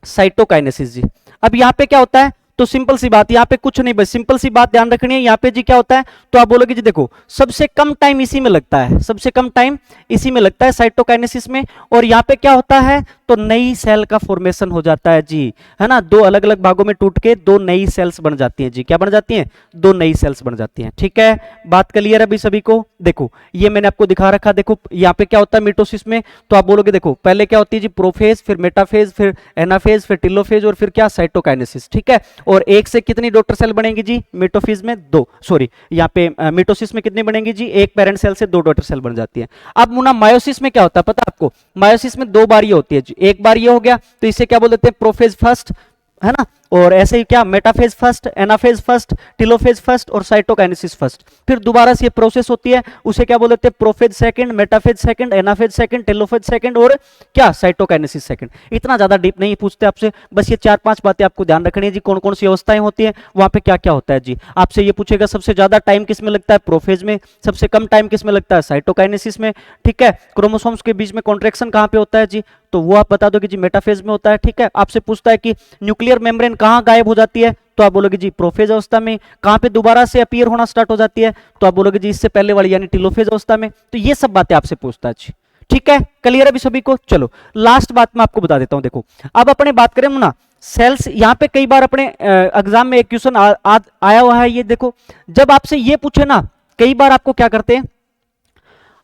साइटोकाइनेसिस जी। अब यहां पे क्या होता है, तो सिंपल सी बात, यहाँ पे कुछ नहीं, बस सिंपल सी बात ध्यान रखनी है। यहाँ पे जी क्या होता है, तो आप बोलोगे जी देखो सबसे कम टाइम इसी में लगता है, सबसे कम टाइम इसी में लगता है साइटोकाइनेसिस में। और यहाँ पे क्या होता है, तो नई सेल का फॉर्मेशन हो जाता है जी, है ना। दो अलग अलग भागों में टूट के दो नई सेल्स बन जाती हैं जी। क्या बन जाती हैं, दो नई सेल्स बन जाती हैं। ठीक है, बात क्लियर है अभी सभी को। देखो ये मैंने आपको दिखा रखा, देखो यहाँ पे क्या होता है मिटोसिस में, तो आप बोलोगे देखो पहले क्या होती है जी, प्रोफेज, फिर मेटाफेज, फिर एनाफेज, फिर टेलोफेज, और फिर क्या, साइटोकाइनेसिस। ठीक है, और एक से कितनी डॉटर सेल बनेंगी जी, मिटोफेज में दो, सॉरी यहाँ पे मिटोसिस में कितनी बनेंगी जी, एक पेरेंट सेल से दो डॉटर सेल बन जाती है। अब मुना मायोसिस में क्या होता है पता है आपको, मायोसिस में दो बार ये होती है जी, एक बार ये हो गया तो इसे क्या बोल देते हैं, प्रोफेज फर्स्ट, है ना, और ऐसे ही क्या, metaphase first, anaphase first, telophase first और साइटोकाइनेसिस फर्स्ट। फिर दोबारा से ये प्रोसेस होती है, उसे क्या बोल देते हैं, prophase second, metaphase second, anaphase second, telophase second और क्या, साइटोकाइनेसिस सेकंड। इतना ज्यादा डीप नहीं पूछते आपसे, बस ये 4-5 बातें आपको ध्यान रखनी है जी, कौन कौन सी अवस्थाएं होती है, वहां पे क्या क्या होता है जी। आपसे ये पूछेगा सबसे ज्यादा टाइम किस में लगता है, प्रोफेज में, सबसे कम टाइम किस में लगता है, साइटोकाइनेसिस में। ठीक है, क्रोमोसोम्स के बीच में कॉन्ट्रैक्शन कहां पे होता है जी, तो वो आप बता दो कि जी मेटाफेज में होता है। ठीक है, आपसे पूछता है कि न्यूक्लियर मेम्ब्रेन कहां गायब हो जाती है, तो आप बोलोगे जी प्रोफेज अवस्था में। कहां पे दोबारा से अपीयर होना स्टार्ट हो जाती है, तो आप बोलोगे जी इससे पहले वाली यानी टेलोफेज अवस्था में। तो ये सब बातें आपसे पूछता है जी। ठीक है, क्लियर है अभी सभी को। चलो लास्ट बात मैं आपको बता देता हूं, देखो अब अपने बात करें ना सेल्स, यहां पे कई बार अपने एग्जाम में एक क्वेश्चन आया हुआ है, ये देखो जब आपसे ये पूछे ना, कई बार आपको क्या करते हैं,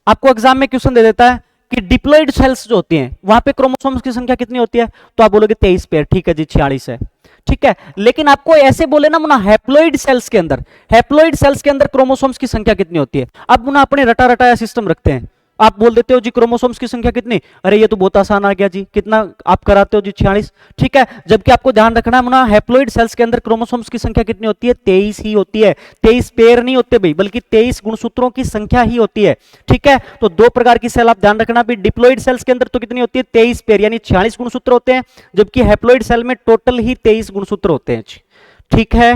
आपको एग्जाम में क्वेश्चन दे देता है कि डिप्लॉइड सेल्स जो होती हैं वहां पे क्रोमोसोम्स की संख्या कितनी होती है, तो आप बोलोगे 23 पेयर। ठीक है जी, 46 है। ठीक है, लेकिन आपको ऐसे बोले ना मुना हैप्लॉइड सेल्स के अंदर, हैप्लॉइड सेल्स के अंदर क्रोमोसोम्स की संख्या कितनी होती है, अब मुना अपने रटा रटाया सिस्टम रखते हैं, आप बोल देते हो जी क्रोमोसोम्स की संख्या कितनी, अरे ये तो बहुत आसान आ गया जी, कितना आप कराते हो जी, 46। ठीक है, जबकि आपको ध्यान रखना है मुना हैप्लॉइड सेल्स के अंदर क्रोमोसोम्स की संख्या कितनी होती है, 23 ही होती है। 23 पेयर नहीं होते भाई, बल्कि 23 गुणसूत्रों की संख्या ही होती है। ठीक है, तो दो प्रकार की सेल आप ध्यान रखना भी, डिप्लॉइड सेल्स के अंदर तो कितनी होती है, 23 पेयर यानी 46 गुणसूत्र होते हैं, जबकि हैप्लॉइड सेल में टोटल ही 23 गुणसूत्र होते हैं। ठीक है,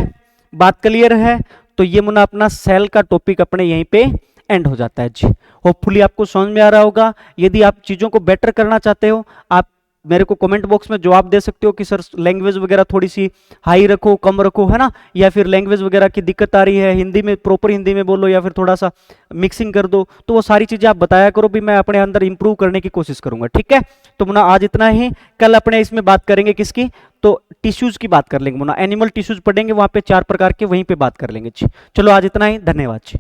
बात क्लियर है। तो ये मुना अपना सेल का टॉपिक अपने यहीं पे एंड हो जाता है जी। होपफुली आपको समझ में आ रहा होगा। यदि आप चीजों को बेटर करना चाहते हो, आप मेरे को कमेंट बॉक्स में जवाब दे सकते हो कि सर लैंग्वेज वगैरह थोड़ी सी हाई रखो, कम रखो, है ना, या फिर लैंग्वेज वगैरह की दिक्कत आ रही है, हिंदी में प्रॉपर हिंदी में बोलो या फिर थोड़ा सा मिक्सिंग कर दो, तो वो सारी चीजें आप बताया करो भी, मैं अपने अंदर इंप्रूव करने की कोशिश करूंगा। ठीक है, तो मुना आज इतना ही, कल अपने इसमें बात करेंगे किसकी, तो टिश्यूज की बात कर लेंगे मुना, एनिमल टिश्यूज पढ़ेंगे, वहां पे 4 प्रकार के, वहीं पे बात कर लेंगे जी। चलो आज इतना ही, धन्यवाद जी।